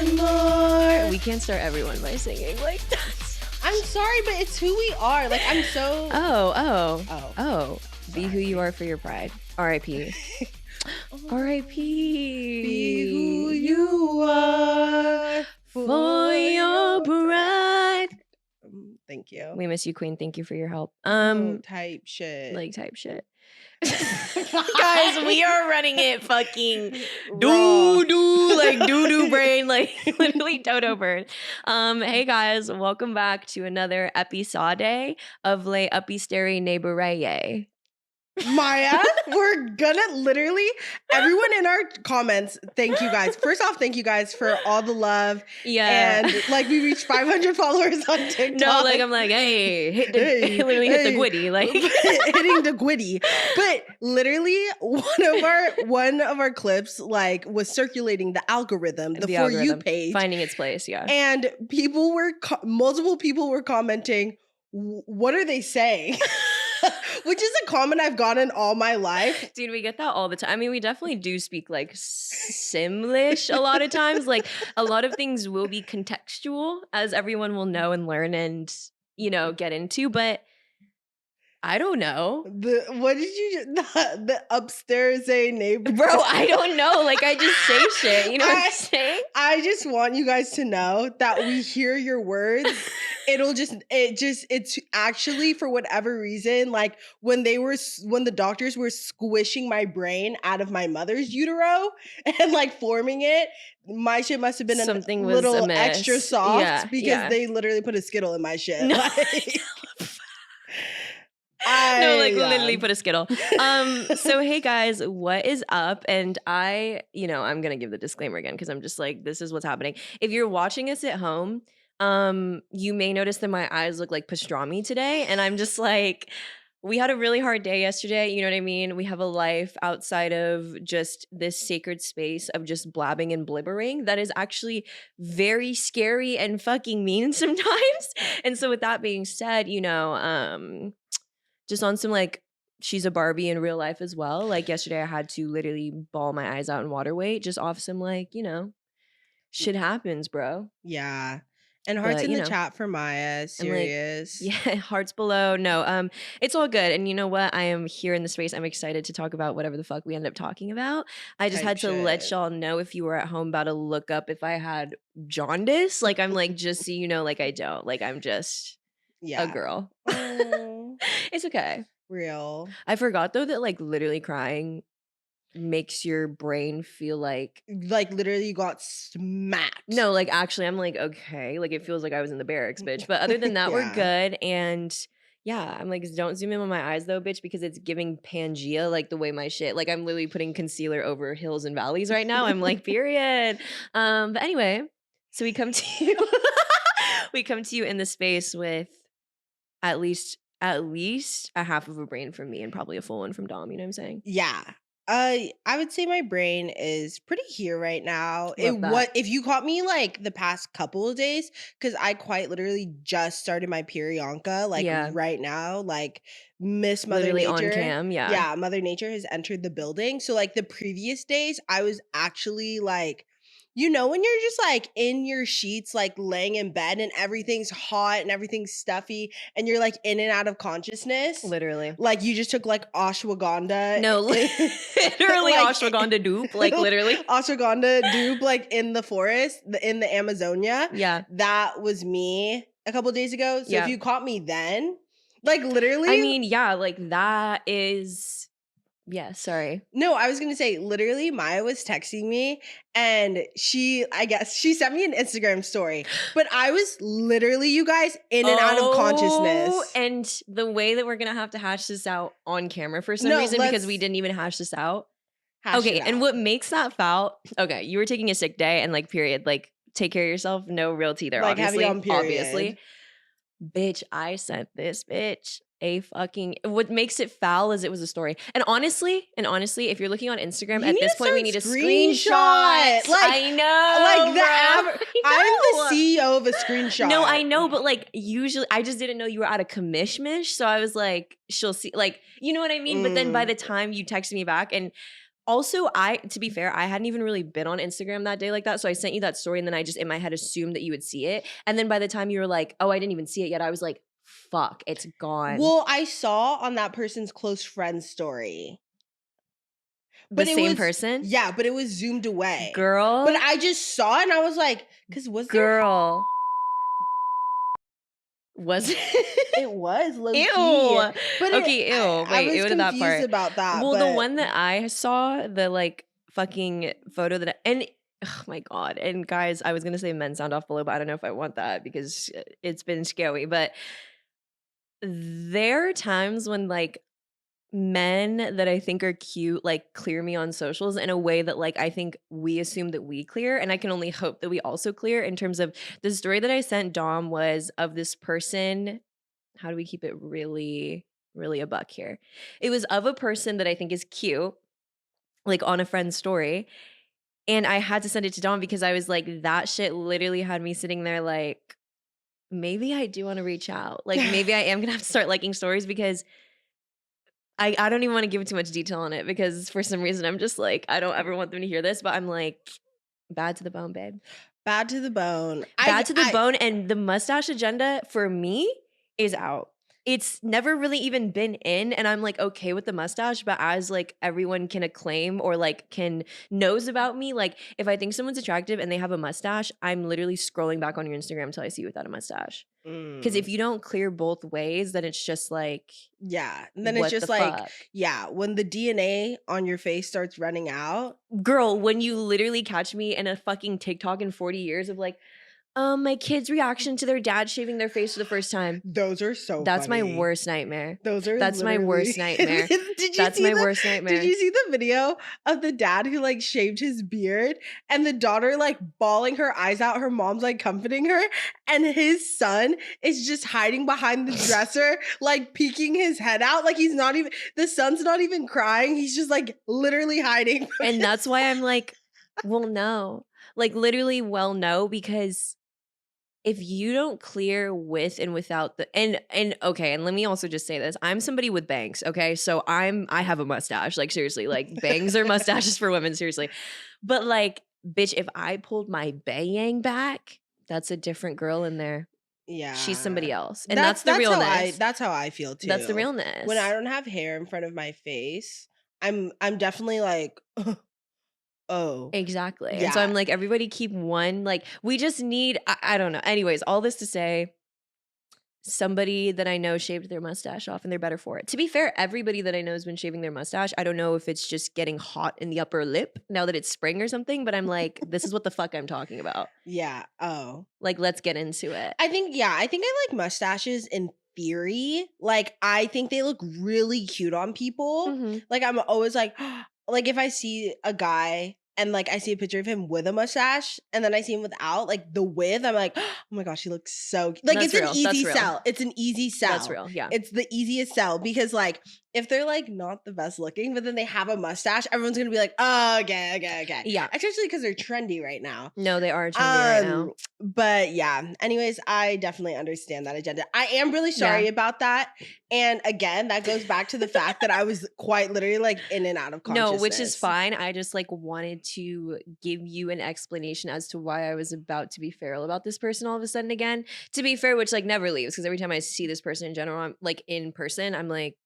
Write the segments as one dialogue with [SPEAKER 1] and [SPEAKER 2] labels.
[SPEAKER 1] and more. We can't start everyone by singing like that.
[SPEAKER 2] I'm sorry, but it's who we are. Like, I'm so...
[SPEAKER 1] Oh. Be who you are for your pride. R.I.P. R.I.P.
[SPEAKER 2] Be who you are
[SPEAKER 1] for your pride.
[SPEAKER 2] Thank you.
[SPEAKER 1] We miss you, Queen. Thank you for your help.
[SPEAKER 2] Type shit.
[SPEAKER 1] Like type shit. Guys, we are running it fucking doo-doo brain, like literally dodo bird. Hey guys, welcome back to another episode of Le Epistere Neighboraye.
[SPEAKER 2] Maya, we're gonna literally, everyone in our comments, thank you guys. First off, thank you guys for all the love.
[SPEAKER 1] Yeah.
[SPEAKER 2] And like we reached 500 followers on TikTok.
[SPEAKER 1] No, like I'm like, hey, hit the gwitty, like
[SPEAKER 2] hitting the gwitty. But literally one of our clips like was circulating the algorithm, the For You page.
[SPEAKER 1] Finding its place, yeah.
[SPEAKER 2] And multiple people were commenting, what are they saying? Which is a comment I've gotten all my life.
[SPEAKER 1] Dude, we get that all the time. I mean, we definitely do speak like Simlish a lot of times. Like a lot of things will be contextual, as everyone will know and learn and, get into. But I don't know.
[SPEAKER 2] The upstairs neighbor?
[SPEAKER 1] Bro, I don't know. Like I just say shit. You know what I'm saying?
[SPEAKER 2] I just want you guys to know that we hear your words. It's actually for whatever reason, like when the doctors were squishing my brain out of my mother's utero and like forming it, my shit must have been
[SPEAKER 1] something
[SPEAKER 2] a little
[SPEAKER 1] amiss.
[SPEAKER 2] extra soft because they literally put a Skittle in my shit.
[SPEAKER 1] No. Literally put a Skittle. So hey guys, what is up? And I'm gonna give the disclaimer again because I'm just like, this is what's happening. If you're watching us at home, you may notice that my eyes look like pastrami today, and I'm just like, we had a really hard day yesterday. You know what I mean? We have a life outside of just this sacred space of just blabbing and blibbering that is actually very scary and fucking mean sometimes. And so with that being said, just on some like, she's a Barbie in real life as well. Like yesterday I had to literally bawl my eyes out in water weight just off some like, shit happens, bro.
[SPEAKER 2] Yeah. And hearts in the chat for Maya. Serious.
[SPEAKER 1] Yeah, hearts below. No, it's all good. And you know what? I am here in the space. I'm excited to talk about whatever the fuck we end up talking about. I just had to let y'all know, if you were at home, about to look up if I had jaundice. Like I'm like, just so you know, like I don't. Like I'm just a girl. It's okay.
[SPEAKER 2] Real.
[SPEAKER 1] I forgot though that like literally crying makes your brain feel like
[SPEAKER 2] literally you got smacked.
[SPEAKER 1] No, like actually I'm like, okay, like it feels like I was in the barracks, bitch. But other than that, we're good. And yeah, I'm like, don't zoom in on my eyes though, bitch, because it's giving Pangea, like the way my shit, like I'm literally putting concealer over hills and valleys right now. I'm like, period. But anyway, so we come to you in the space with at least a half of a brain from me and probably a full one from Dom, you know what I'm saying?
[SPEAKER 2] Yeah. I would say my brain is pretty here right now. If you caught me like the past couple of days, because I quite literally just started my Yonka, like right now, like Miss Mother
[SPEAKER 1] literally
[SPEAKER 2] Nature
[SPEAKER 1] on cam,
[SPEAKER 2] yeah, Mother Nature has entered the building. So like the previous days, I was actually like, when you're just like in your sheets, like laying in bed and everything's hot and everything's stuffy and you're like in and out of consciousness.
[SPEAKER 1] Literally.
[SPEAKER 2] Like you just took like ashwagandha.
[SPEAKER 1] No, literally like, ashwagandha dupe, like literally.
[SPEAKER 2] Ashwagandha dupe, like in the forest, in the Amazonia.
[SPEAKER 1] Yeah.
[SPEAKER 2] That was me a couple days ago. So if you caught me then, like literally.
[SPEAKER 1] I mean, yeah, like that is... Yeah, sorry.
[SPEAKER 2] No, I was going to say, literally, Maya was texting me and she sent me an Instagram story, but I was literally, you guys, in and out of consciousness.
[SPEAKER 1] And the way that we're going to hash this out on camera for some reason, because we didn't even hash this out. Okay, and what makes that foul? Okay, you were taking a sick day and like, period, like take care of yourself. No real tea there, like obviously. Obviously. Bitch, I sent this bitch what makes it foul is it was a story. And honestly, if you're looking on Instagram at this point, we need a screenshot. I know.
[SPEAKER 2] I'm the CEO of a screenshot.
[SPEAKER 1] No, I know, but like usually I just didn't know you were out of commish. So I was like, she'll see, like, you know what I mean? But then by the time you texted me back, and Also, to be fair, I hadn't even really been on Instagram that day like that. So I sent you that story and then I just in my head assumed that you would see it. And then by the time you were like, oh, I didn't even see it yet, I was like, fuck, it's gone.
[SPEAKER 2] Well, I saw on that person's close friend story.
[SPEAKER 1] The
[SPEAKER 2] But it
[SPEAKER 1] same
[SPEAKER 2] was
[SPEAKER 1] person?
[SPEAKER 2] yeah, but it was zoomed away.
[SPEAKER 1] Girl.
[SPEAKER 2] But I just saw it and I was like, because was there?
[SPEAKER 1] Girl. Was it?
[SPEAKER 2] It was low
[SPEAKER 1] Ew.
[SPEAKER 2] key. But
[SPEAKER 1] Okay, ew.
[SPEAKER 2] I
[SPEAKER 1] Wait,
[SPEAKER 2] was
[SPEAKER 1] ew to that
[SPEAKER 2] confused
[SPEAKER 1] part.
[SPEAKER 2] about that.
[SPEAKER 1] Well,
[SPEAKER 2] but
[SPEAKER 1] the one that I saw, the like fucking photo that and oh my god. And guys, I was gonna say men sound off below, but I don't know if I want that because it's been scary. But there are times when like men that I think are cute, like clear me on socials in a way that like I think we assume that we clear. And I can only hope that we also clear in terms of the story that I sent Dom was of this person. How do we keep it really, really a buck here? It was of a person that I think is cute, like on a friend's story. And I had to send it to Dom because I was like, that shit literally had me sitting there like, maybe I do want to reach out. Like maybe I am gonna have to start liking stories because I don't even want to give too much detail on it because for some reason I'm just like, I don't ever want them to hear this, but I'm like, bad to the bone, babe.
[SPEAKER 2] bad to the bone.
[SPEAKER 1] Bad to the bone. And the mustache agenda for me is out. It's never really even been in, and I'm like okay with the mustache, but as like everyone can acclaim or like knows about me, like if I think someone's attractive and they have a mustache, I'm literally scrolling back on your Instagram until I see you without a mustache. Because if you don't clear both ways, then it's just like,
[SPEAKER 2] yeah, and then it's
[SPEAKER 1] what
[SPEAKER 2] just
[SPEAKER 1] the
[SPEAKER 2] like,
[SPEAKER 1] fuck?
[SPEAKER 2] yeah, when the DNA on your face starts running out.
[SPEAKER 1] Girl, when you literally catch me in a fucking TikTok in 40 years of like, my kid's reaction to their dad shaving their face for the first time.
[SPEAKER 2] Those are so
[SPEAKER 1] That's my
[SPEAKER 2] funny.
[SPEAKER 1] worst nightmare.
[SPEAKER 2] Those are
[SPEAKER 1] That's my worst nightmare. That's my worst nightmare.
[SPEAKER 2] Did you see the video of the dad who like shaved his beard and the daughter like bawling her eyes out, her mom's like comforting her, and his son is just hiding behind the dresser, like peeking his head out, like he's not even, the son's not even crying, he's just like literally hiding.
[SPEAKER 1] And that's why I'm like, well, no. Like literally, well, no, because if you don't clear with and without the and okay, and let me also just say this. I'm somebody with bangs, okay? So I have a mustache. Like seriously, like bangs are mustaches for women, seriously. But like, bitch, if I pulled my bayang back, that's a different girl in there.
[SPEAKER 2] Yeah.
[SPEAKER 1] She's somebody else. And that's the realness.
[SPEAKER 2] That's how I feel too.
[SPEAKER 1] That's the realness.
[SPEAKER 2] When I don't have hair in front of my face, I'm definitely like oh.
[SPEAKER 1] Exactly.
[SPEAKER 2] Yeah.
[SPEAKER 1] And so I'm like, everybody keep one. Like, we just need, I don't know. Anyways, all this to say, somebody that I know shaved their mustache off and they're better for it. To be fair, everybody that I know has been shaving their mustache. I don't know if it's just getting hot in the upper lip now that it's spring or something, but I'm like, this is what the fuck I'm talking about.
[SPEAKER 2] Yeah. Oh.
[SPEAKER 1] Like, let's get into it.
[SPEAKER 2] I think I like mustaches in theory. Like I think they look really cute on people.
[SPEAKER 1] Mm-hmm.
[SPEAKER 2] Like I'm always like like if I see a guy and like I see a picture of him with a mustache and then I see him without, like the with, I'm like, oh my gosh, he looks so like
[SPEAKER 1] That's
[SPEAKER 2] it's
[SPEAKER 1] real.
[SPEAKER 2] an easy
[SPEAKER 1] That's
[SPEAKER 2] sell. It's an easy sell.
[SPEAKER 1] That's real. Yeah.
[SPEAKER 2] It's the easiest sell because like if they're like not the best looking, but then they have a mustache, everyone's gonna be like, oh, okay.
[SPEAKER 1] Yeah.
[SPEAKER 2] Especially because they're trendy right now.
[SPEAKER 1] No, they are trendy right now.
[SPEAKER 2] But yeah, anyways, I definitely understand that agenda. I am really sorry about that. And again, that goes back to the fact that I was quite literally like in and out of consciousness.
[SPEAKER 1] No, which is fine. I just like wanted to give you an explanation as to why I was about to be feral about this person all of a sudden again. To be fair, which like never leaves because every time I see this person in general, I'm like in person, I'm like,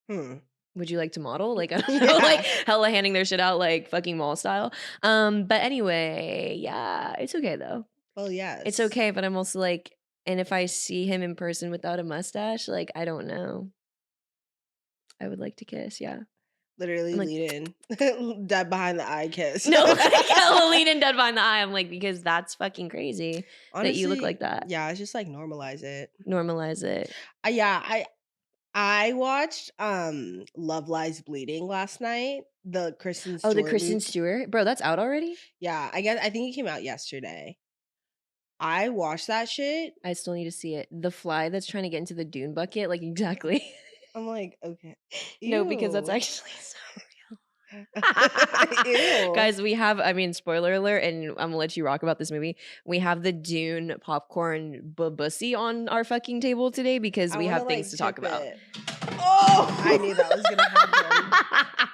[SPEAKER 1] would you like to model? Like, I don't know, like hella handing their shit out like fucking mall style. But anyway, yeah, it's okay though.
[SPEAKER 2] Well, yes.
[SPEAKER 1] It's okay, but I'm also like, and if I see him in person without a mustache, like, I don't know. I would like to kiss, yeah.
[SPEAKER 2] Literally
[SPEAKER 1] like,
[SPEAKER 2] lead in. Dead behind the eye kiss.
[SPEAKER 1] No, like, hella lead in dead behind the eye. I'm like, because that's fucking crazy. Honestly, that you look like that.
[SPEAKER 2] Yeah, it's just like normalize it.
[SPEAKER 1] Normalize it.
[SPEAKER 2] Yeah, I watched Love Lies Bleeding last night. The Kristen Stewart.
[SPEAKER 1] Oh, the Kristen Stewart? Bro, that's out already?
[SPEAKER 2] Yeah, I think it came out yesterday. I watched that shit.
[SPEAKER 1] I still need to see it. The fly that's trying to get into the Dune bucket, like exactly.
[SPEAKER 2] I'm like, okay.
[SPEAKER 1] No, because that's actually so
[SPEAKER 2] Ew.
[SPEAKER 1] Guys, we have, I mean, spoiler alert, and I'm gonna let you rock about this movie. We have the Dune popcorn bussy on our fucking table today because we have things to talk about.
[SPEAKER 2] Oh, I knew that was gonna happen.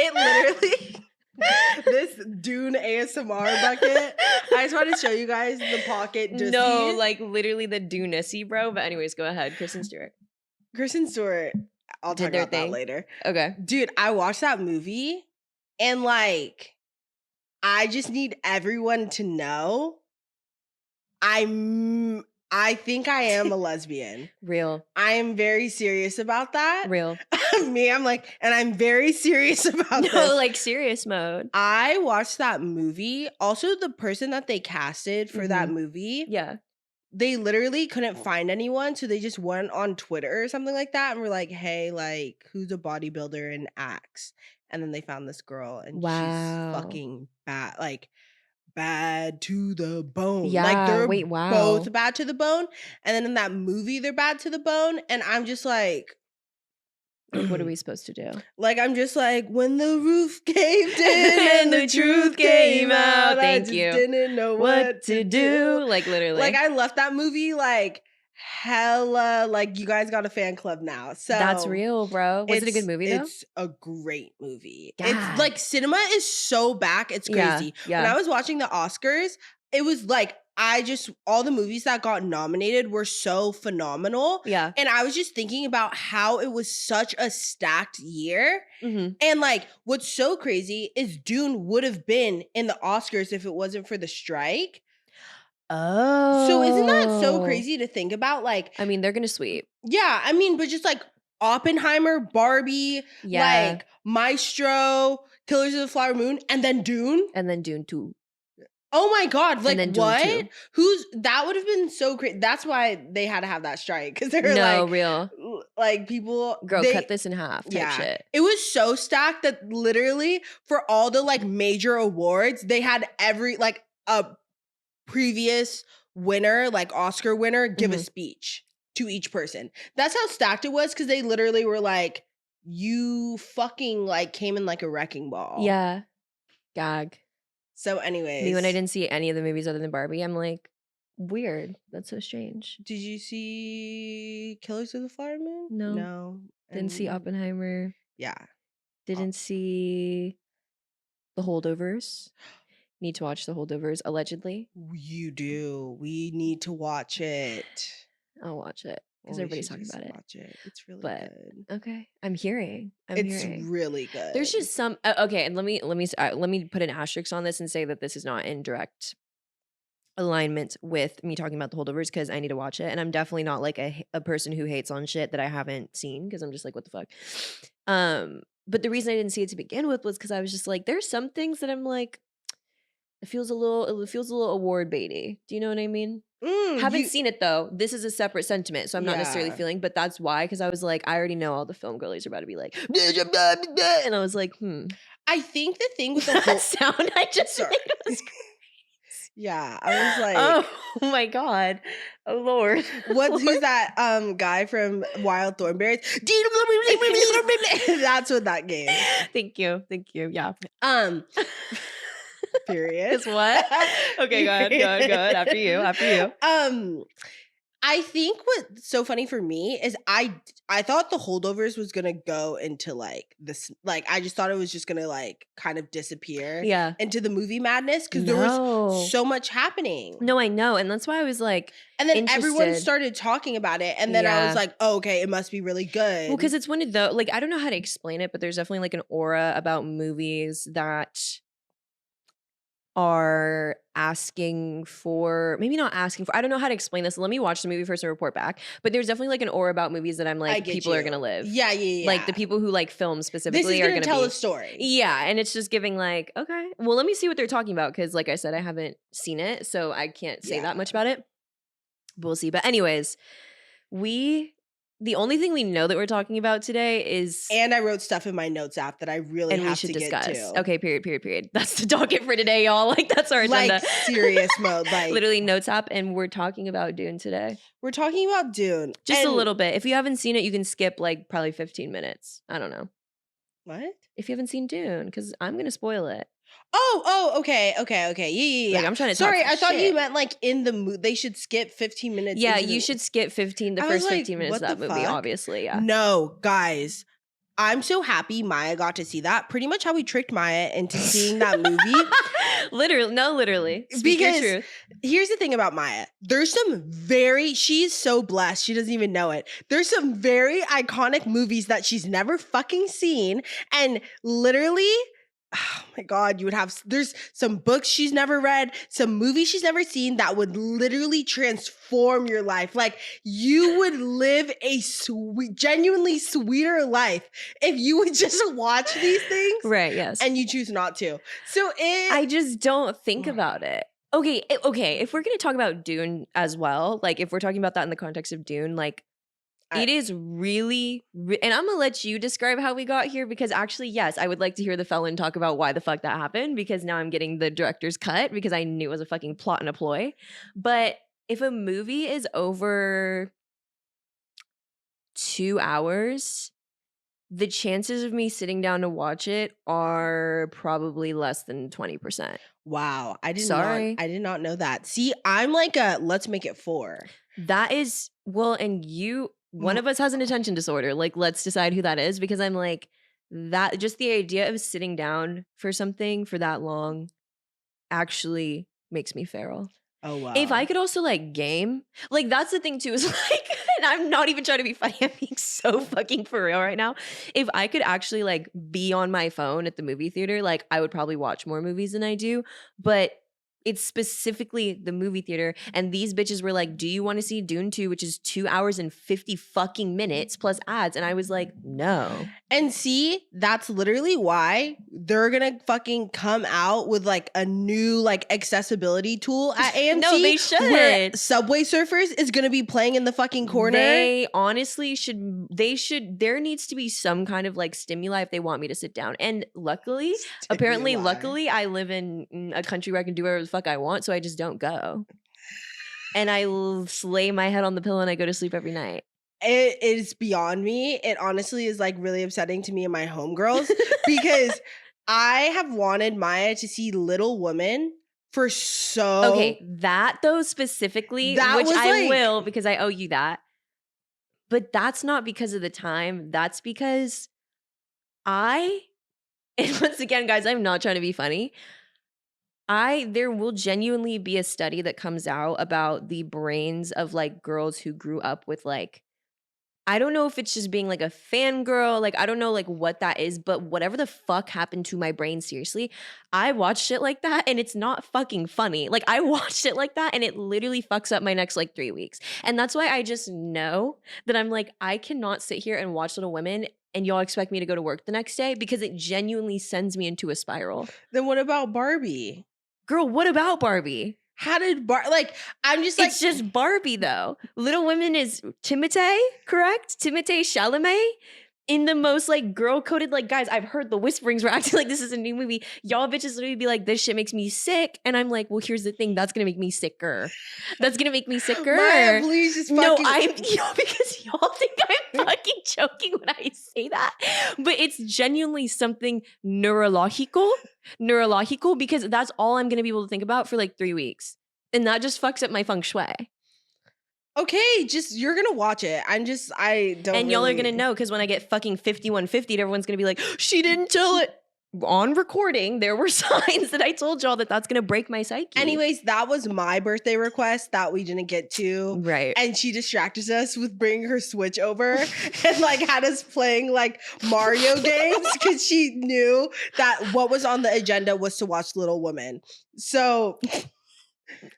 [SPEAKER 2] It literally this Dune ASMR bucket. I just want to show you guys the pocket Dussy.
[SPEAKER 1] No, like literally the Duneussy, bro. But anyways, go ahead. Kristen Stewart.
[SPEAKER 2] Kristen Stewart. I'll
[SPEAKER 1] Did
[SPEAKER 2] talk
[SPEAKER 1] their
[SPEAKER 2] about that
[SPEAKER 1] thing.
[SPEAKER 2] later.
[SPEAKER 1] Okay.
[SPEAKER 2] Dude, I watched that movie and like I just need everyone to know I think I am a lesbian.
[SPEAKER 1] Real.
[SPEAKER 2] I am very serious about that.
[SPEAKER 1] Real.
[SPEAKER 2] Me, I'm like, and I'm very serious about
[SPEAKER 1] No,
[SPEAKER 2] this.
[SPEAKER 1] like serious mode.
[SPEAKER 2] I watched that movie. Also, the person that they casted for that
[SPEAKER 1] Mhm.
[SPEAKER 2] movie,
[SPEAKER 1] Yeah.
[SPEAKER 2] they literally couldn't find anyone, so they just went on Twitter or something like that and were like, hey, like, who's a bodybuilder and acts? And then they found this girl and
[SPEAKER 1] Wow.
[SPEAKER 2] she's fucking bad, like bad to the bone. Like
[SPEAKER 1] Yeah.
[SPEAKER 2] they're
[SPEAKER 1] Wait. Wow.
[SPEAKER 2] both bad to the bone. And then in that movie, they're bad to the bone. And I'm just like,
[SPEAKER 1] Like, what are we supposed to do?
[SPEAKER 2] like, I'm just like, when the roof caved in and the truth came out, I
[SPEAKER 1] Thank
[SPEAKER 2] just
[SPEAKER 1] you.
[SPEAKER 2] didn't know what to do.
[SPEAKER 1] Like literally.
[SPEAKER 2] Like, I left that movie like hella, like, you guys got a fan club now. So
[SPEAKER 1] that's real, bro. Was it a good
[SPEAKER 2] it's-
[SPEAKER 1] movie though?
[SPEAKER 2] It's a great movie.
[SPEAKER 1] God.
[SPEAKER 2] It's like cinema is so back. It's crazy.
[SPEAKER 1] Yeah.
[SPEAKER 2] When I was watching the Oscars, it was like all the movies that got nominated were so phenomenal.
[SPEAKER 1] Yeah.
[SPEAKER 2] And I was just thinking about how it was such a stacked year.
[SPEAKER 1] Mm-hmm.
[SPEAKER 2] And like what's so crazy is Dune would have been in the Oscars if it wasn't for the strike.
[SPEAKER 1] Oh.
[SPEAKER 2] So isn't that so crazy to think about? Like,
[SPEAKER 1] I mean, they're gonna sweep.
[SPEAKER 2] yeah, I mean, but just like Oppenheimer, Barbie,
[SPEAKER 1] Yeah.
[SPEAKER 2] like Maestro, Killers of the Flower Moon, and then Dune.
[SPEAKER 1] And then Dune 2.
[SPEAKER 2] Oh my god! Like
[SPEAKER 1] then Dune
[SPEAKER 2] what?
[SPEAKER 1] 2.
[SPEAKER 2] That would have been so great. That's why they had to have that strike because they were
[SPEAKER 1] No,
[SPEAKER 2] like,
[SPEAKER 1] real.
[SPEAKER 2] like people.
[SPEAKER 1] Girl,
[SPEAKER 2] they-
[SPEAKER 1] cut this in half type
[SPEAKER 2] Yeah.
[SPEAKER 1] shit.
[SPEAKER 2] It was so stacked that literally for all the like major awards, they had every like a previous winner, like Oscar winner, give a
[SPEAKER 1] Mhm.
[SPEAKER 2] speech to each person. That's how stacked it was because they literally were like, you fucking like came in like a wrecking ball.
[SPEAKER 1] Yeah. Gag.
[SPEAKER 2] So anyways.
[SPEAKER 1] Me, when I didn't see any of the movies other than Barbie, I'm like, weird. That's so strange.
[SPEAKER 2] Did you see Killers of the Flower Moon?
[SPEAKER 1] No.
[SPEAKER 2] No.
[SPEAKER 1] Didn't see
[SPEAKER 2] And-
[SPEAKER 1] Oppenheimer.
[SPEAKER 2] Yeah.
[SPEAKER 1] Didn't see The Holdovers. Need to watch The Holdovers, allegedly.
[SPEAKER 2] You do. We need to watch it.
[SPEAKER 1] I'll watch it because
[SPEAKER 2] Well, we
[SPEAKER 1] everybody's
[SPEAKER 2] should
[SPEAKER 1] talking
[SPEAKER 2] just
[SPEAKER 1] about it.
[SPEAKER 2] Watch it. It's really
[SPEAKER 1] But
[SPEAKER 2] good.
[SPEAKER 1] Okay, I'm hearing.
[SPEAKER 2] It's really good.
[SPEAKER 1] There's just some okay, and let me put an asterisk on this and say that this is not in direct alignment with me talking about The Holdovers because I need to watch it, and I'm definitely not like a person who hates on shit that I haven't seen because I'm just like, what the fuck. But the reason I didn't see it to begin with was because I was just like, there's some things that I'm like, it feels a little award baity. Do you know what I mean? Haven't seen it though. This is a separate sentiment, so I'm not necessarily
[SPEAKER 2] Yeah.
[SPEAKER 1] feeling. But that's why, because I was like, I already know all the film girlies are about to be like, and I was like,
[SPEAKER 2] I think the thing with the
[SPEAKER 1] that
[SPEAKER 2] whole
[SPEAKER 1] sound I just
[SPEAKER 2] Sorry.
[SPEAKER 1] made was
[SPEAKER 2] yeah, I was like,
[SPEAKER 1] oh my god, oh Lord,
[SPEAKER 2] who's that guy from Wild Thornberries? That's what that game.
[SPEAKER 1] Thank you, yeah.
[SPEAKER 2] Period.
[SPEAKER 1] Is what? Okay, go ahead. After you.
[SPEAKER 2] I think what's so funny for me is I thought the Holdovers was gonna go into like this, like I just thought it was just gonna like kind of disappear
[SPEAKER 1] Yeah.
[SPEAKER 2] into the movie madness because there was so much happening.
[SPEAKER 1] No, I know, and that's why I was like,
[SPEAKER 2] And then everyone
[SPEAKER 1] interested.
[SPEAKER 2] started talking about it, and then I was
[SPEAKER 1] Yeah.
[SPEAKER 2] like, oh, okay, it must be really good.
[SPEAKER 1] well, because it's one of the like I don't know how to explain it, but there's definitely like an aura about movies that are asking for maybe not asking for I don't know how to explain this. Let me watch the movie first and report back. But there's definitely like an aura about movies that I'm
[SPEAKER 2] I
[SPEAKER 1] like
[SPEAKER 2] get
[SPEAKER 1] people are
[SPEAKER 2] you.
[SPEAKER 1] gonna live.
[SPEAKER 2] Yeah.
[SPEAKER 1] Like the people who like film
[SPEAKER 2] This
[SPEAKER 1] specifically
[SPEAKER 2] is
[SPEAKER 1] are
[SPEAKER 2] gonna
[SPEAKER 1] gonna
[SPEAKER 2] tell
[SPEAKER 1] be
[SPEAKER 2] a story.
[SPEAKER 1] yeah, and it's just giving like okay, well let me see what they're talking about because like I said I haven't seen it, so I can't say
[SPEAKER 2] Yeah.
[SPEAKER 1] that much about it. But we'll see. But anyways, the only thing we know that we're talking about today is
[SPEAKER 2] And I wrote stuff in my notes app that I really
[SPEAKER 1] and we
[SPEAKER 2] have
[SPEAKER 1] should
[SPEAKER 2] to
[SPEAKER 1] discuss.
[SPEAKER 2] get to.
[SPEAKER 1] Okay, period. That's the docket for today, y'all. Like that's our agenda.
[SPEAKER 2] Like serious mode. Like
[SPEAKER 1] Literally notes app, and we're talking about Dune today.
[SPEAKER 2] we're talking about Dune.
[SPEAKER 1] Just a
[SPEAKER 2] And-
[SPEAKER 1] little bit. If you haven't seen it, you can skip like probably 15 minutes. I don't know.
[SPEAKER 2] What?
[SPEAKER 1] If you haven't seen Dune, because I'm gonna spoil it.
[SPEAKER 2] Okay. Yeah.
[SPEAKER 1] Like I'm trying to talk
[SPEAKER 2] Sorry,
[SPEAKER 1] some
[SPEAKER 2] I thought you
[SPEAKER 1] shit.
[SPEAKER 2] meant like in the movie. They should skip 15 minutes.
[SPEAKER 1] Yeah,
[SPEAKER 2] into
[SPEAKER 1] you
[SPEAKER 2] the-
[SPEAKER 1] should skip the
[SPEAKER 2] I was
[SPEAKER 1] first
[SPEAKER 2] like,
[SPEAKER 1] 15 minutes of
[SPEAKER 2] what
[SPEAKER 1] that
[SPEAKER 2] the
[SPEAKER 1] movie,
[SPEAKER 2] fuck?
[SPEAKER 1] obviously. Yeah.
[SPEAKER 2] No, guys. I'm so happy Maya got to see that. Pretty much how we tricked Maya into seeing that movie.
[SPEAKER 1] Literally. Speak your
[SPEAKER 2] Because
[SPEAKER 1] truth.
[SPEAKER 2] here's the thing about Maya. She's so blessed. She doesn't even know it. There's some very iconic movies that she's never fucking seen. And literally, oh my God, there's some books she's never read, some movies she's never seen that would literally transform your life. Like, you would live a genuinely sweeter life if you would just watch these things.
[SPEAKER 1] Right, yes.
[SPEAKER 2] And you choose not to. So
[SPEAKER 1] I just don't think about it. Okay, if we're going to talk about Dune as well, like if we're talking about that in the context of Dune, like it is really, and I'm going to let you describe how we got here because actually, yes, I would like to hear the felon talk about why the fuck that happened because now I'm getting the director's cut because I knew it was a fucking plot and a ploy. But if a movie is over 2 hours, the chances of me sitting down to watch it are probably less than 20%.
[SPEAKER 2] Wow. I did not know that. See, I'm like let's make it 4.
[SPEAKER 1] That is, well, and one of us has an attention disorder. Like, let's decide who that is because I'm like, that just the idea of sitting down for something for that long actually makes me feral.
[SPEAKER 2] Oh, wow.
[SPEAKER 1] If I could also like game, like that's the thing too is like, and I'm not even trying to be funny. I'm being so fucking for real right now. If I could actually like be on my phone at the movie theater, like I would probably watch more movies than I do. But it's specifically the movie theater. And these bitches were like, do you want to see Dune 2, which is 2 hours and 50 fucking minutes plus ads? And I was like, no.
[SPEAKER 2] And see, that's literally why they're gonna fucking come out with like a new like accessibility tool at AMC.
[SPEAKER 1] No, they should.
[SPEAKER 2] Where Subway Surfers is gonna be playing in the fucking corner.
[SPEAKER 1] They honestly should. There needs to be some kind of like stimuli if they want me to sit down. And luckily, luckily, I live in a country where I can do whatever the fuck I want, so I just don't go. And I lay my head on the pillow and I go to sleep every night.
[SPEAKER 2] It is beyond me. It honestly is like really upsetting to me and my homegirls because I have wanted Maya to see Little Women for so
[SPEAKER 1] okay. That though specifically, which I will because I owe you that. But that's not because of the time. That's because and once again, guys, I'm not trying to be funny. There will genuinely be a study that comes out about the brains of like girls who grew up with like, I don't know if it's just being like a fangirl, like I don't know like what that is, but whatever the fuck happened to my brain, seriously, I watched shit like that and it's not fucking funny. Like I watched it like that and it literally fucks up my next like 3 weeks. And that's why I just know that I'm like, I cannot sit here and watch Little Women and y'all expect me to go to work the next day because it genuinely sends me into a spiral.
[SPEAKER 2] Then what about Barbie?
[SPEAKER 1] Girl, what about Barbie?
[SPEAKER 2] How did I'm just like...
[SPEAKER 1] It's just Barbie, though. Little Women is Timothée, correct? Timothée Chalamet in the most, like, girl-coded, like, guys, I've heard the whisperings. We're acting like this is a new movie. Y'all bitches literally be like, this shit makes me sick. And I'm like, well, here's the thing. That's going to make me sicker. That's going to make me sicker.
[SPEAKER 2] Maya, please just fucking...
[SPEAKER 1] No, because y'all think I'm fucking joking when I say that. But it's genuinely something neurological because that's all I'm going to be able to think about for like 3 weeks. And that just fucks up my feng shui.
[SPEAKER 2] Okay, you're going to watch it. I don't
[SPEAKER 1] And y'all are going to know because when I get fucking 5150, everyone's going to be like, she didn't tell it. On recording, there were signs that I told y'all that's going to break my psyche.
[SPEAKER 2] Anyways, that was my birthday request that we didn't get to.
[SPEAKER 1] Right.
[SPEAKER 2] And she distracted us with bringing her Switch over and like had us playing like Mario games because she knew that what was on the agenda was to watch Little Women. So...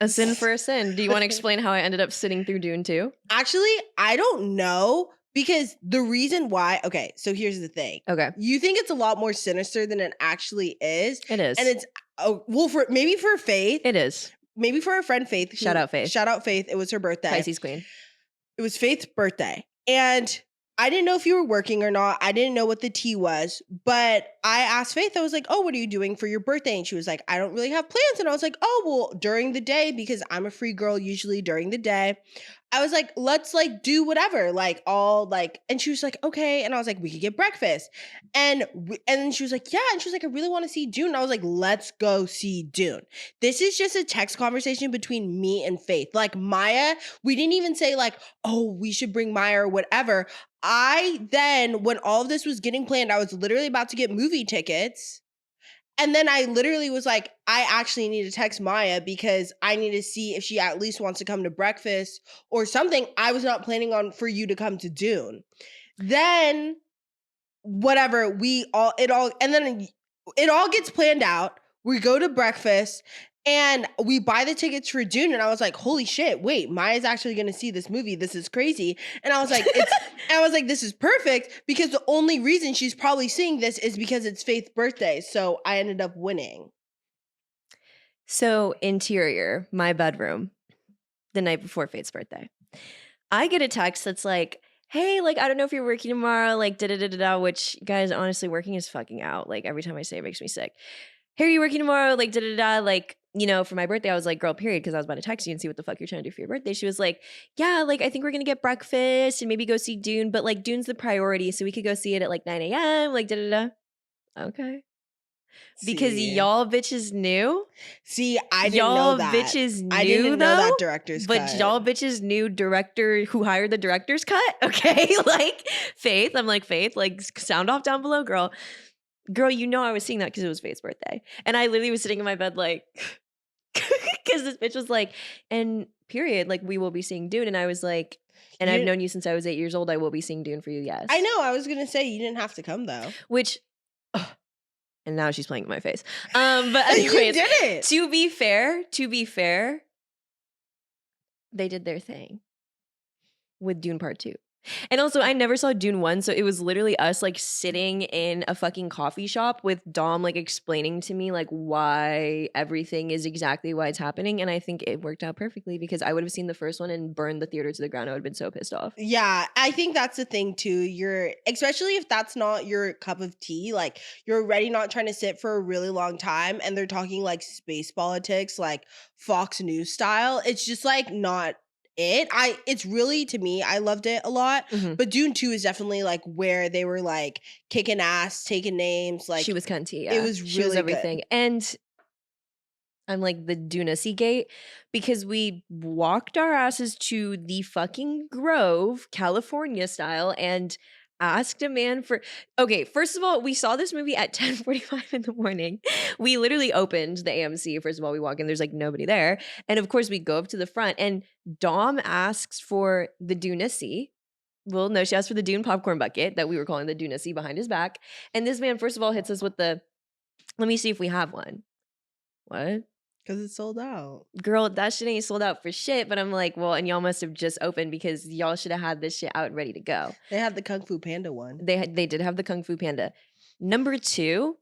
[SPEAKER 1] a sin for a sin. Do you want to explain how I ended up sitting through Dune 2?
[SPEAKER 2] Actually, I don't know. Because the reason why, okay, so here's the thing.
[SPEAKER 1] Okay.
[SPEAKER 2] You think it's a lot more sinister than it actually is.
[SPEAKER 1] It is.
[SPEAKER 2] And it's, maybe for Faith.
[SPEAKER 1] It is.
[SPEAKER 2] Maybe for our friend Faith.
[SPEAKER 1] Shout out Faith.
[SPEAKER 2] Shout out Faith. It was her birthday.
[SPEAKER 1] Pisces queen.
[SPEAKER 2] It was Faith's birthday. And I didn't know if you were working or not. I didn't know what the tea was. But I asked Faith, I was like, oh, what are you doing for your birthday? And she was like, I don't really have plans. And I was like, oh, well, during the day, because I'm a free girl usually during the day, I was like, let's like do whatever, like all like, and she was like, okay. And I was like, we could get breakfast. And then she was like, yeah. And she was like, I really want to see Dune. And I was like, let's go see Dune. This is just a text conversation between me and Faith. Like Maya, we didn't even say like, oh, we should bring Maya or whatever. I then, when all of this was getting planned, I was literally about to get movie tickets. And then I literally was like, I actually need to text Maya because I need to see if she at least wants to come to breakfast or something. I was not planning on for you to come to Dune. Then whatever, and then it all gets planned out. We go to breakfast and we buy the tickets for Dune. And I was like, holy shit, wait, Maya's actually going to see this movie. This is crazy. And I was like, this is perfect because the only reason she's probably seeing this is because it's Faith's birthday. So I ended up winning.
[SPEAKER 1] So interior, my bedroom, the night before Faith's birthday. I get a text that's like, hey, like, I don't know if you're working tomorrow, like, da-da-da-da-da, which, guys, honestly, working is fucking out. Like, every time I say it makes me sick. Hey, are you working tomorrow? Like, da-da-da-da, like, you know, for my birthday, I was like, girl, period, because I was about to text you and see what the fuck you're trying to do for your birthday. She was like, yeah, like, I think we're going to get breakfast and maybe go see Dune, but, like, Dune's the priority, so we could go see it at, like, 9 a.m., like, da-da-da. Okay. Because y'all bitches knew.
[SPEAKER 2] See, I didn't know that.
[SPEAKER 1] Y'all bitches knew,
[SPEAKER 2] I didn't know that director's cut.
[SPEAKER 1] But y'all bitches knew director who hired the director's cut. Okay, like Faith. I'm like, Faith, like sound off down below, girl. Girl, you know I was seeing that because it was Faith's birthday, and I literally was sitting in my bed like, because this bitch was like, and period, like we will be seeing Dune, and I was like, and I've known you since I was 8 years old. I will be seeing Dune for you. Yes,
[SPEAKER 2] I know. I was gonna say you didn't have to come though.
[SPEAKER 1] Which. And now she's playing in my face. But anyways,
[SPEAKER 2] you did it.
[SPEAKER 1] To be fair, they did their thing with Dune Part 2. And also, I never saw Dune 1, so it was literally us like sitting in a fucking coffee shop with Dom like explaining to me like why everything is exactly why it's happening. And I think it worked out perfectly because I would have seen the first one and burned the theater to the ground. I would have been so pissed off.
[SPEAKER 2] Yeah, I think that's the thing too. Especially if that's not your cup of tea, like you're already not trying to sit for a really long time and they're talking like space politics, like Fox News style. It's just like not it's really, to me, I loved it a lot. Mm-hmm. But Dune 2 is definitely like where they were like kicking ass, taking names. Like
[SPEAKER 1] she was cunty. Yeah.
[SPEAKER 2] It was really, she was
[SPEAKER 1] everything.
[SPEAKER 2] Good.
[SPEAKER 1] And I'm like the Duneussy gate because we walked our asses to the fucking Grove, California style, and asked a man for. Okay, first of all, we saw this movie at 10:45 in the morning. We literally opened the AMC. First of all, we walk in, there's like nobody there, and of course we go up to the front, and Dom asks for the Duneussy. Well, no, she asked for the Dune popcorn bucket that we were calling the Duneussy behind his back, and this man first of all hits us with the, let me see if we have one. What?
[SPEAKER 2] Because it's sold out.
[SPEAKER 1] Girl, that shit ain't sold out for shit. But I'm like, well, and y'all must have just opened because y'all should have had this shit out and ready to go.
[SPEAKER 2] They had the Kung Fu Panda one.
[SPEAKER 1] They did have the Kung Fu Panda. Number 2,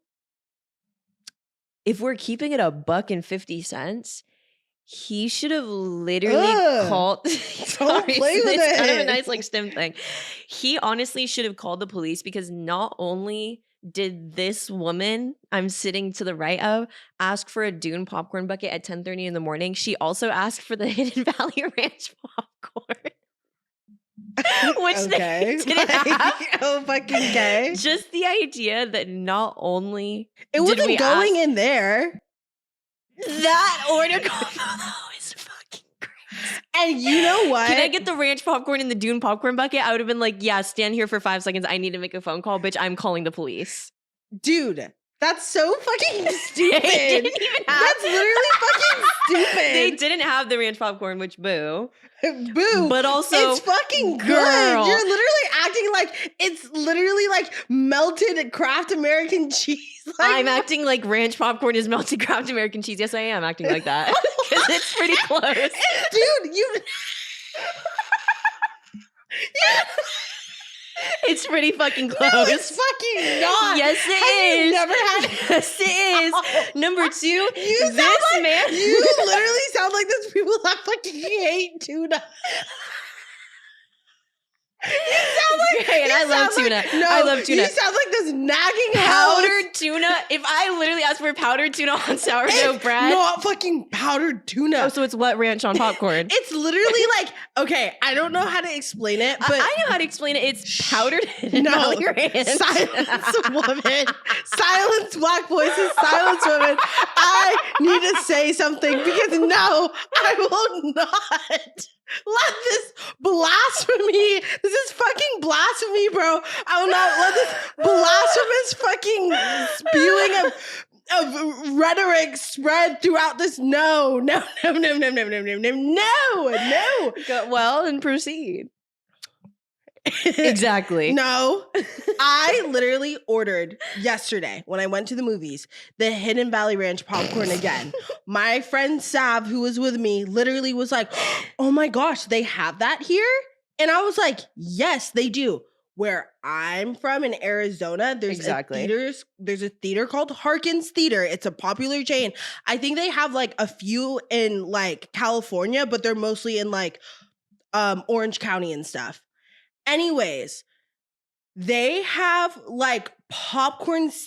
[SPEAKER 1] if we're keeping it $1.50, he should have literally called.
[SPEAKER 2] Don't play with it.
[SPEAKER 1] It's kind of a nice like STEM thing. He honestly should have called the police because not only did this woman I'm sitting to the right of ask for a Dune popcorn bucket at 10:30 in the morning, she also asked for the Hidden Valley Ranch popcorn. Which they didn't have.
[SPEAKER 2] Oh, fucking okay.
[SPEAKER 1] Just the idea that not only
[SPEAKER 2] it wasn't going in there.
[SPEAKER 1] That order combo is fucking crazy.
[SPEAKER 2] And you know what?
[SPEAKER 1] Can I get the ranch popcorn in the Dune popcorn bucket? I would have been like, yeah, stand here for 5 seconds. I need to make a phone call. Bitch, I'm calling the police.
[SPEAKER 2] Dude, that's so fucking stupid.
[SPEAKER 1] That's
[SPEAKER 2] literally fucking stupid.
[SPEAKER 1] They didn't have the ranch popcorn, which boo.
[SPEAKER 2] Boo.
[SPEAKER 1] But also,
[SPEAKER 2] it's fucking good.
[SPEAKER 1] Girl.
[SPEAKER 2] You're literally acting like it's literally like melted Kraft American cheese. Like,
[SPEAKER 1] I'm acting like ranch popcorn is melted Kraft American cheese. Yes, I am acting like that. Because it's pretty close.
[SPEAKER 2] Dude, you...
[SPEAKER 1] It's pretty fucking close.
[SPEAKER 2] No, it's fucking not.
[SPEAKER 1] Yes, it is.
[SPEAKER 2] Never had.
[SPEAKER 1] Yes, it is. Oh. Number 2,
[SPEAKER 2] you
[SPEAKER 1] man.
[SPEAKER 2] You literally sound like those people that fucking hate tuna.
[SPEAKER 1] Great, and I love tuna. I love tuna.
[SPEAKER 2] You sound like this nagging
[SPEAKER 1] powdered tuna. If I literally asked for powdered tuna on sourdough bread,
[SPEAKER 2] not fucking powdered tuna.
[SPEAKER 1] Oh, so it's what ranch on popcorn?
[SPEAKER 2] It's literally like, okay, I don't know how to explain it, but
[SPEAKER 1] I know how to explain it. It's powdered
[SPEAKER 2] no,
[SPEAKER 1] ranch.
[SPEAKER 2] Silence, woman. Silence, black voices. Silence, women. I need to say something because no, I will not let this blasphemy. This is fucking blasphemy, bro. I will not let this blasphemous fucking spewing of rhetoric spread throughout this. No.
[SPEAKER 1] Well, and proceed. Exactly.
[SPEAKER 2] No. I literally ordered yesterday when I went to the movies the Hidden Valley Ranch popcorn again. My friend Sav, who was with me, literally was like, oh my gosh, they have that here? And I was like, yes, they do. Where I'm from in Arizona, there's a theater called Harkins Theater. It's a popular chain. I think they have like a few in like California, but they're mostly in like Orange County and stuff. Anyways, they have like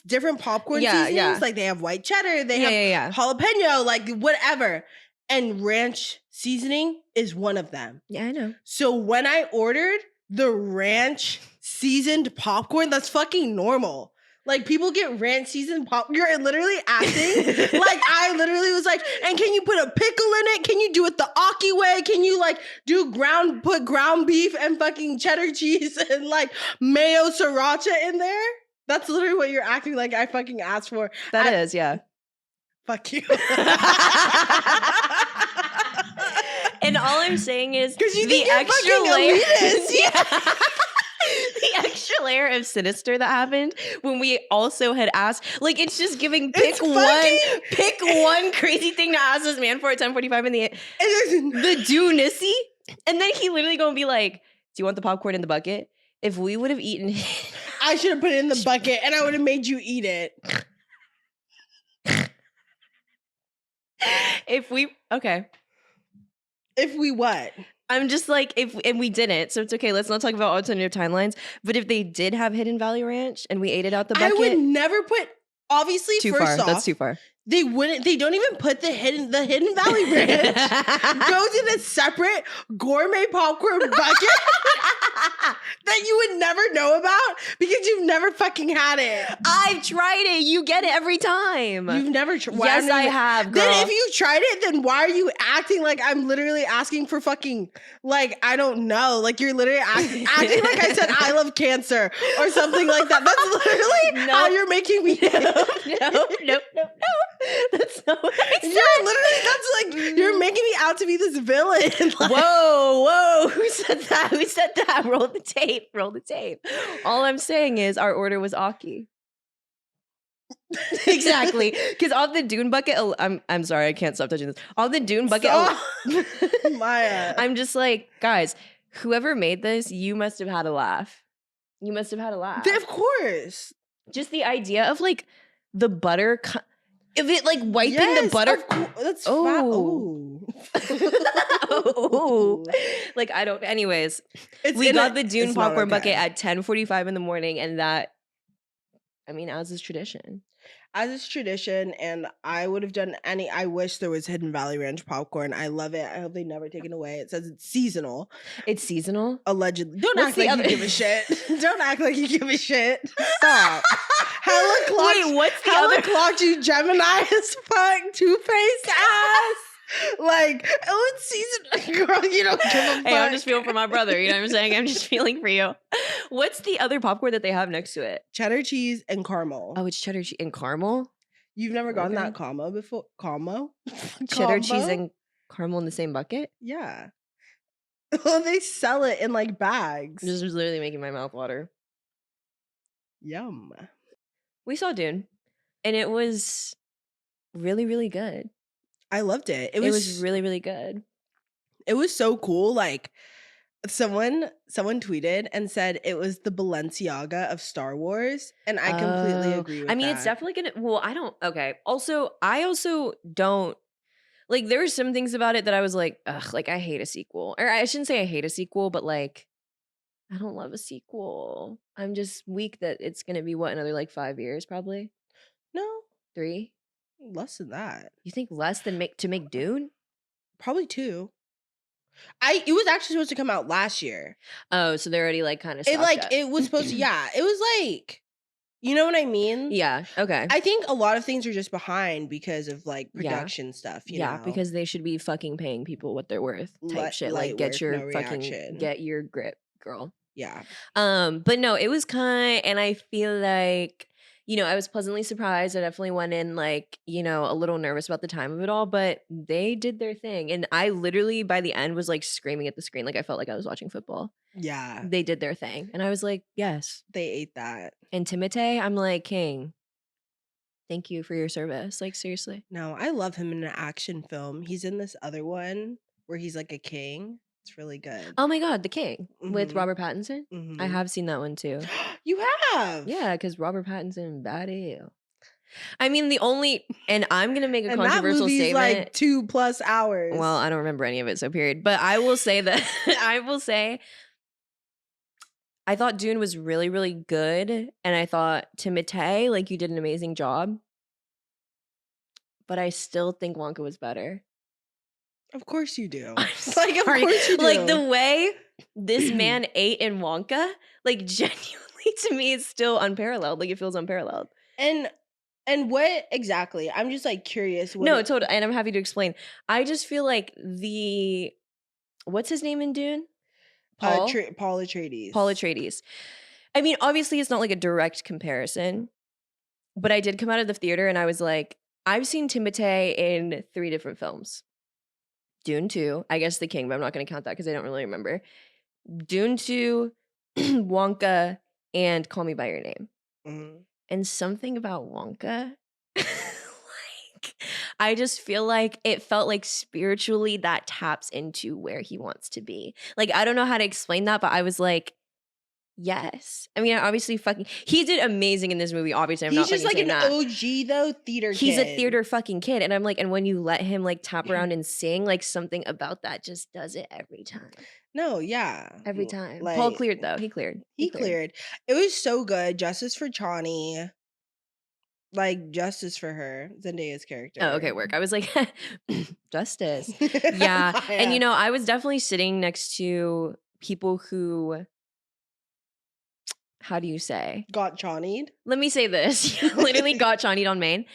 [SPEAKER 2] different popcorn seasonings. Yeah. Like they have white cheddar, they have jalapeno, like whatever. And ranch seasoning is one of them.
[SPEAKER 1] Yeah, I know.
[SPEAKER 2] So when I ordered the ranch seasoned popcorn, that's fucking normal. Like people get ranch seasoned popcorn. You're literally acting like I literally was like, and can you put a pickle in it? Can you do it the Aki way? Can you like put ground beef and fucking cheddar cheese and like mayo sriracha in there? That's literally what you're acting like I fucking asked for.
[SPEAKER 1] That is, yeah.
[SPEAKER 2] Fuck you.
[SPEAKER 1] And all I'm saying is
[SPEAKER 2] because you think you're fucking elitist.
[SPEAKER 1] Yeah. The extra layer of sinister that happened when we also had asked, like, it's just giving pick one crazy thing to ask this man for at 10:45 in the Duneussy, and then he literally gonna be like, "Do you want the popcorn in the bucket?" If we would have eaten it,
[SPEAKER 2] I should have put it in the bucket, and I would have made you eat it. If we what?
[SPEAKER 1] I'm just like, and we didn't, so it's okay. Let's not talk about alternative timelines. But if they did have Hidden Valley Ranch and we ate it out the bucket,
[SPEAKER 2] I would never put. Obviously,
[SPEAKER 1] too
[SPEAKER 2] first
[SPEAKER 1] far.
[SPEAKER 2] off,
[SPEAKER 1] That's too far.
[SPEAKER 2] They wouldn't. They don't even put the Hidden Valley Ranch goes in a separate gourmet popcorn bucket that you would never know about because you've never fucking had it.
[SPEAKER 1] I've tried it. You get it every time.
[SPEAKER 2] You've never tried.
[SPEAKER 1] Yes, I have. Girl.
[SPEAKER 2] Then if you tried it, then why are you acting like I'm literally asking for fucking like I don't know? Like you're literally acting like I said I love cancer or something like that. That's literally how you're making me.
[SPEAKER 1] No. That's not what I said.
[SPEAKER 2] You're literally, that's like, you're making me out to be this villain. Like,
[SPEAKER 1] whoa. Who said that? Roll the tape. All I'm saying is our order was Aki. Exactly. Because on the Dune bucket, I'm sorry, I can't stop touching this. On the Dune bucket,
[SPEAKER 2] Maya.
[SPEAKER 1] I'm just like, guys, whoever made this, you must have had a laugh.
[SPEAKER 2] Of course.
[SPEAKER 1] Just the idea of like the butter, if it like wiping the butter.
[SPEAKER 2] That's oh.
[SPEAKER 1] Like I don't. Anyways, we got the Dune popcorn bucket at 10:45 in the morning, and that, I mean, as is tradition.
[SPEAKER 2] And I would have done I wish there was Hidden Valley Ranch popcorn. I love it. I hope they never take it away. It says it's seasonal.
[SPEAKER 1] It's seasonal?
[SPEAKER 2] Allegedly. Don't act like you give a shit. Don't act like you give a shit. Stop. Hella clocked you Gemini as fuck, two-faced ass. Like, oh, it's season. Girl, you don't give a fuck.
[SPEAKER 1] Hey, I'm just feeling for my brother. You know what I'm saying? I'm just feeling for you. What's the other popcorn that they have next to it?
[SPEAKER 2] Cheddar cheese and caramel.
[SPEAKER 1] Oh, it's cheddar cheese and caramel?
[SPEAKER 2] You've never gotten that combo before? Combo?
[SPEAKER 1] Cheddar cheese and caramel in the same bucket?
[SPEAKER 2] Yeah. Well, they sell it in like bags.
[SPEAKER 1] This was literally making my mouth water.
[SPEAKER 2] Yum.
[SPEAKER 1] We saw Dune, and it was really, really good.
[SPEAKER 2] I loved it. It
[SPEAKER 1] was really, really good.
[SPEAKER 2] It was so cool. Like someone tweeted and said it was the Balenciaga of Star Wars, and I completely agree with that.
[SPEAKER 1] I mean, it's definitely gonna. Well, I don't. Okay. Also, I also don't like. There were some things about it that I was like, ugh, like I hate a sequel, or I shouldn't say I hate a sequel, but like, I don't love a sequel. I'm just weak that it's gonna be what, another like 5 years probably?
[SPEAKER 2] No,
[SPEAKER 1] 3?
[SPEAKER 2] less than that.
[SPEAKER 1] You think less than make Dune?
[SPEAKER 2] Probably 2. It was actually supposed to come out last year.
[SPEAKER 1] Oh, so they're already like kind of
[SPEAKER 2] It
[SPEAKER 1] stocked
[SPEAKER 2] like
[SPEAKER 1] up.
[SPEAKER 2] it was supposed to yeah, it was like you know what I mean?
[SPEAKER 1] Yeah, okay.
[SPEAKER 2] I think a lot of things are just behind because of like
[SPEAKER 1] Yeah.
[SPEAKER 2] production stuff, you
[SPEAKER 1] Yeah,
[SPEAKER 2] know.
[SPEAKER 1] because they should be fucking paying people what they're worth type shit. Like
[SPEAKER 2] Light
[SPEAKER 1] get
[SPEAKER 2] work, no
[SPEAKER 1] your fucking
[SPEAKER 2] reaction.
[SPEAKER 1] get your grip, girl.
[SPEAKER 2] Yeah.
[SPEAKER 1] But no, it was kind, and I feel like, you know, I was pleasantly surprised. I definitely went in like, you know, a little nervous about the time of it all, but they did their thing. And I literally by the end was like screaming at the screen. Like I felt like I was watching football.
[SPEAKER 2] Yeah.
[SPEAKER 1] They did their thing. And I was like, yes.
[SPEAKER 2] They ate that.
[SPEAKER 1] And Timothée, I'm like, King, thank you for your service. Like seriously.
[SPEAKER 2] No, I love him in an action film. He's in this other one where he's like a king. It's really good.
[SPEAKER 1] Oh my God, The King with
[SPEAKER 2] Mhm.
[SPEAKER 1] Robert Pattinson. I
[SPEAKER 2] Mhm.
[SPEAKER 1] have seen that one too.
[SPEAKER 2] You have?
[SPEAKER 1] Yeah, because Robert Pattinson, bad hell. I mean, the only, and I'm gonna make a
[SPEAKER 2] And that
[SPEAKER 1] controversial
[SPEAKER 2] movie's
[SPEAKER 1] statement.
[SPEAKER 2] like 2+ hours.
[SPEAKER 1] Well, I don't remember any of it, so period. But I will say that I will say I thought Dune was really, really good, and I thought Timothée, like you did an amazing job. But I still think Wonka was better.
[SPEAKER 2] Of course you do.
[SPEAKER 1] I'm
[SPEAKER 2] Like, of
[SPEAKER 1] sorry.
[SPEAKER 2] course you do.
[SPEAKER 1] Like the way this man ate in Wonka, like genuinely to me, is still unparalleled. Like it feels unparalleled.
[SPEAKER 2] And what exactly? I'm just like curious. What
[SPEAKER 1] No,
[SPEAKER 2] it-
[SPEAKER 1] totally. And I'm happy to explain. I just feel like what's his name in Dune? Paul?
[SPEAKER 2] Paul Atreides.
[SPEAKER 1] Paul Atreides. I mean, obviously it's not like a direct comparison, but I did come out of the theater and I was like, I've seen Timothée in 3 different films. Dune 2, I guess The King, but I'm not going to count that because I don't really remember. Dune 2, Wonka, and Call Me By Your Name.
[SPEAKER 2] Mhm.
[SPEAKER 1] And something about Wonka, like, I just feel like it felt like spiritually that taps into where he wants to be. Like, I don't know how to explain that, but I was like, yes. I mean, obviously, he did amazing in this movie. Obviously, I'm
[SPEAKER 2] He's
[SPEAKER 1] not
[SPEAKER 2] just
[SPEAKER 1] fucking
[SPEAKER 2] like
[SPEAKER 1] saying
[SPEAKER 2] an
[SPEAKER 1] that.
[SPEAKER 2] OG though, theater
[SPEAKER 1] He's
[SPEAKER 2] kid.
[SPEAKER 1] a theater fucking kid, and I'm like, and when you let him like tap around and sing, like something about that just does it every time.
[SPEAKER 2] No, yeah.
[SPEAKER 1] Every time.
[SPEAKER 2] Like,
[SPEAKER 1] Paul cleared though. He cleared.
[SPEAKER 2] He cleared. It was so good. Justice for Chani. Like justice for her. Zendaya's character.
[SPEAKER 1] Oh, okay, work. I was like, justice. Yeah. And you know, I was definitely sitting next to people who, how do you say?
[SPEAKER 2] Got Chani'd.
[SPEAKER 1] Let me say this. Literally got Johnny on Maine.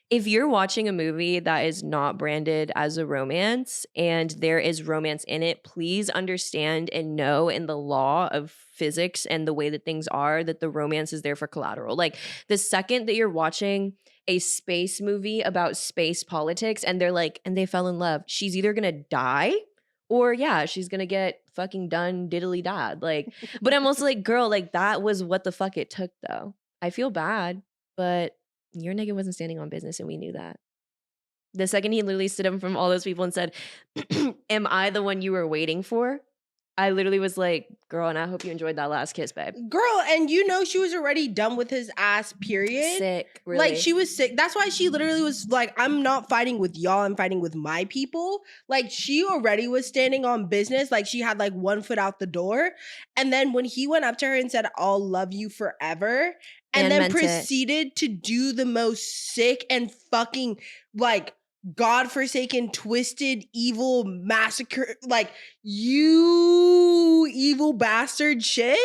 [SPEAKER 1] If you're watching a movie that is not branded as a romance and there is romance in it, please understand and know in the law of physics and the way that things are that the romance is there for collateral. Like the second that you're watching a space movie about space politics and they're like, and they fell in love, she's either gonna die or yeah, she's gonna get fucking done diddly dad. Like, but I'm also like, girl, like that was what the fuck it took though. I feel bad, but your nigga wasn't standing on business and we knew that. The second he literally stood up from all those people and said, am I the one you were waiting for? I literally was like, girl, and I hope you enjoyed that last kiss, babe.
[SPEAKER 2] Girl, and you know she was already done with his ass, period.
[SPEAKER 1] Sick, really.
[SPEAKER 2] Like she was sick. That's why she literally was like, I'm not fighting with y'all, I'm fighting with my people. Like she already was standing on business. Like she had like one foot out the door. And then when he went up to her and said, I'll love you forever, and then proceeded to do the most sick and fucking like godforsaken, twisted, evil massacre, like you evil bastard shit.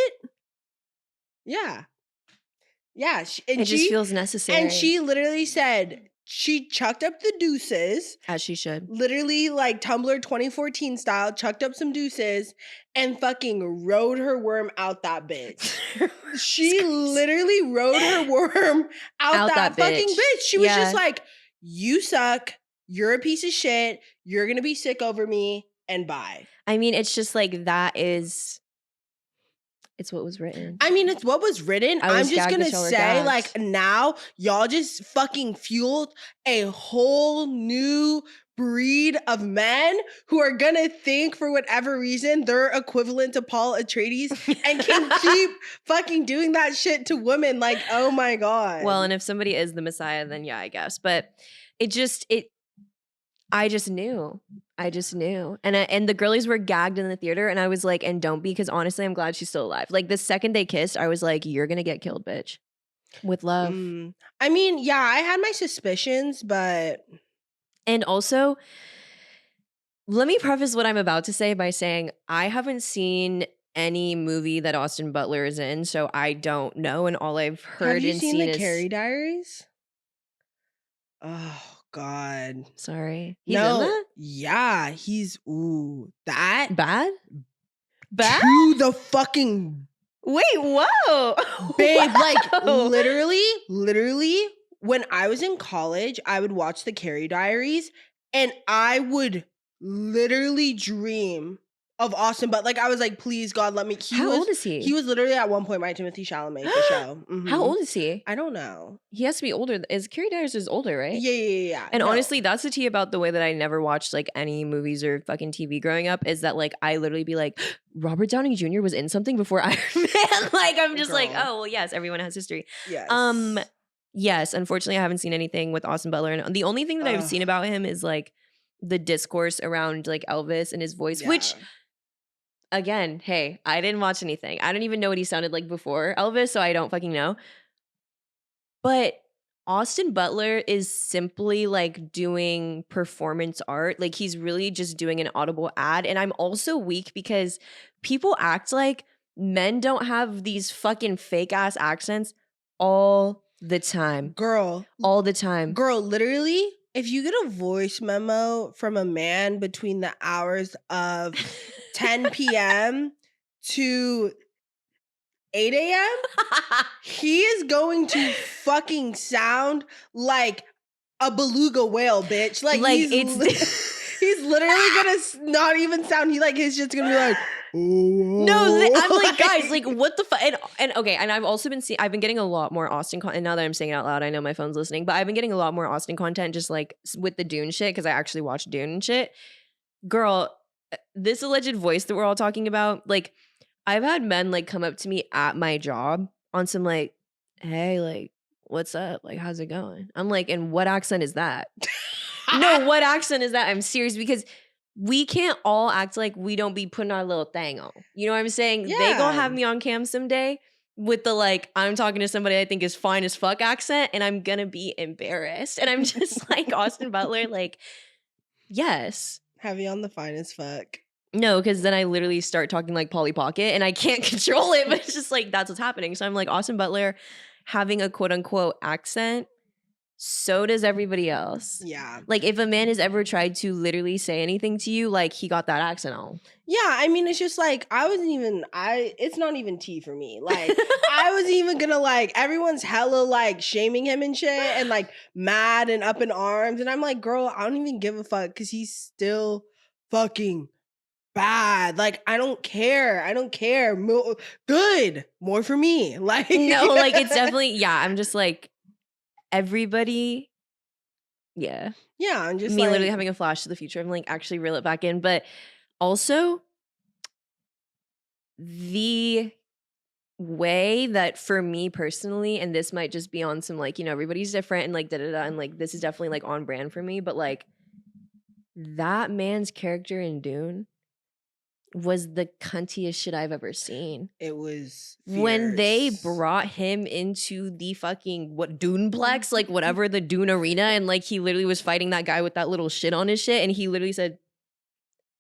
[SPEAKER 2] Yeah. Yeah.
[SPEAKER 1] It just feels necessary.
[SPEAKER 2] And she literally said, she chucked up the deuces.
[SPEAKER 1] As she should.
[SPEAKER 2] Literally like Tumblr 2014 style, chucked up some deuces and fucking rode her worm out that bitch. She literally rode her worm out that fucking bitch. She was just like, you suck. You're a piece of shit. You're going to be sick over me and bye.
[SPEAKER 1] I mean, it's just like that is, it's what was written.
[SPEAKER 2] I mean, it's what was written. I'm just going to say like now y'all just fucking fueled a whole new breed of men who are going to think for whatever reason they're equivalent to Paul Atreides and can keep fucking doing that shit to women. Like, oh my God.
[SPEAKER 1] Well, and if somebody is the Messiah, then yeah, I guess. But it just, I just knew. And the girlies were gagged in the theater, and I was like, and don't be, because honestly, I'm glad she's still alive. Like the second they kissed, I was like, you're gonna get killed, bitch. With love.
[SPEAKER 2] I mean, yeah, I had my suspicions, but
[SPEAKER 1] And also, let me preface what I'm about to say by saying I haven't seen any movie that Austin Butler is in, so I don't know. And all I've heard
[SPEAKER 2] have you
[SPEAKER 1] and
[SPEAKER 2] seen
[SPEAKER 1] seen
[SPEAKER 2] the
[SPEAKER 1] is
[SPEAKER 2] Carrie Diaries? Oh God.
[SPEAKER 1] sorry. He's in
[SPEAKER 2] No,
[SPEAKER 1] that?
[SPEAKER 2] yeah, he's that
[SPEAKER 1] Bad? Bad?
[SPEAKER 2] to the fucking
[SPEAKER 1] Wait, whoa.
[SPEAKER 2] babe, like
[SPEAKER 1] Whoa.
[SPEAKER 2] literally, when I was in college, I would watch the Carrie Diaries and I would literally dream of Austin, but like I was like, please God, let me.
[SPEAKER 1] How old is he?
[SPEAKER 2] He was literally at one point my Timothée Chalamet for show.
[SPEAKER 1] How
[SPEAKER 2] Mhm.
[SPEAKER 1] old is he?
[SPEAKER 2] I don't know.
[SPEAKER 1] He has to be older. Is Carrie Dyers is older, right?
[SPEAKER 2] Yeah.
[SPEAKER 1] And
[SPEAKER 2] No.
[SPEAKER 1] honestly, that's the tea about the way that I never watched like any movies or fucking TV growing up, is that like I literally be like, Robert Downey Jr. was in something before Iron Man. Like I'm just like,
[SPEAKER 2] Girl.
[SPEAKER 1] oh well, yes, everyone has history.
[SPEAKER 2] Yes.
[SPEAKER 1] Yes, unfortunately, I haven't seen anything with Austin Butler, and the only thing that I've
[SPEAKER 2] Ugh.
[SPEAKER 1] seen about him is like the discourse around like Elvis and his voice, which
[SPEAKER 2] Yeah.
[SPEAKER 1] again, hey, I didn't watch anything. I don't even know what he sounded like before Elvis, so I don't fucking know. But Austin Butler is simply like doing performance art. Like he's really just doing an audible ad. And I'm also weak because people act like men don't have these fucking fake ass accents all the time.
[SPEAKER 2] Girl,
[SPEAKER 1] All the time.
[SPEAKER 2] Girl, literally, if you get a voice memo from a man between the hours of 10 p.m. to 8 a.m., he is going to fucking sound like a beluga whale, bitch. Like he's literally gonna not even sound. He's just gonna be like,
[SPEAKER 1] no, I'm like, guys, like, what the fuck? And okay, and I've also I've been getting a lot more Austin content. And now that I'm saying it out loud, I know my phone's listening, but I've been getting a lot more Austin content just like with the Dune shit, because I actually watched Dune and shit. Girl, this alleged voice that we're all talking about, like, I've had men like come up to me at my job on some like, hey, like, what's up? Like, how's it going? I'm like, and what accent is that? No, what accent is that? I'm serious, because we can't all act like we don't be putting our little thing on. You know what I'm saying?
[SPEAKER 2] Yeah.
[SPEAKER 1] They gonna have me on cam someday with the like, I'm talking to somebody I think is fine as fuck accent, and I'm gonna be embarrassed. And I'm just like, Austin Butler, like, yes.
[SPEAKER 2] Have you on the fine as fuck?
[SPEAKER 1] No, because then I literally start talking like Polly Pocket and I can't control it, but it's just like, that's what's happening. So I'm like, Austin Butler having a quote unquote accent, so does everybody else.
[SPEAKER 2] Yeah.
[SPEAKER 1] Like if a man has ever tried to literally say anything to you, like he got that accent on.
[SPEAKER 2] Yeah, I mean, it's just like, it's not even tea for me. Like, I was even gonna like, everyone's hella like shaming him and shit and like mad and up in arms. And I'm like, girl, I don't even give a fuck because he's still fucking bad. Like, I don't care. Good. More for me. Like,
[SPEAKER 1] No, like it's definitely, yeah, I'm just like, everybody, yeah.
[SPEAKER 2] Yeah, I'm just
[SPEAKER 1] me
[SPEAKER 2] like,
[SPEAKER 1] literally having a flash to the future. I'm like, actually reel it back in. But also, the way that for me personally, and this might just be on some like, you know, everybody's different and like and like this is definitely like on brand for me, but like that man's character in Dune was the cuntiest shit I've ever seen.
[SPEAKER 2] It was
[SPEAKER 1] when they
[SPEAKER 2] fierce.
[SPEAKER 1] brought him into the fucking Duneplex, like whatever, the Dune arena, and like he literally was fighting that guy with that little shit on his shit, and he literally said,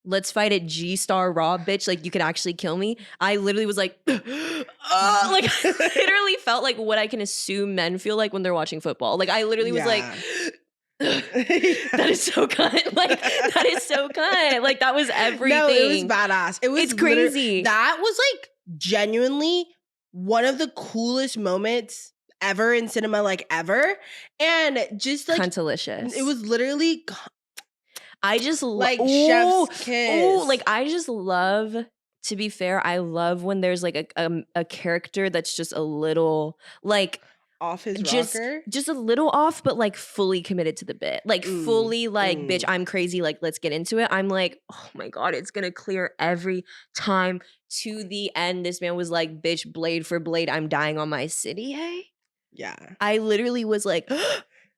[SPEAKER 1] let's fight at G-Star Raw, bitch. Like, you could actually kill me. I literally was like, like, I literally felt like what I can assume men feel like when they're watching football. Like, I literally was like, that is so cut. Like, that is so cut. Like, that was everything.
[SPEAKER 2] No, it was badass.
[SPEAKER 1] It's crazy.
[SPEAKER 2] That was like genuinely one of the coolest moments ever in cinema, like ever. And just like,
[SPEAKER 1] Cuntalicious.
[SPEAKER 2] it was literally
[SPEAKER 1] I just
[SPEAKER 2] like chef's kiss.
[SPEAKER 1] Like I just love, to be fair, I love when there's like a character that's just a little like
[SPEAKER 2] off his rocker.
[SPEAKER 1] Just a little off, but like fully committed to the bit. Like fully like, bitch, I'm crazy, like let's get into it. I'm like, oh my God, it's gonna clear every time to the end. This man was like, bitch, blade for blade, I'm dying on my city, hey?
[SPEAKER 2] Yeah.
[SPEAKER 1] I literally was like,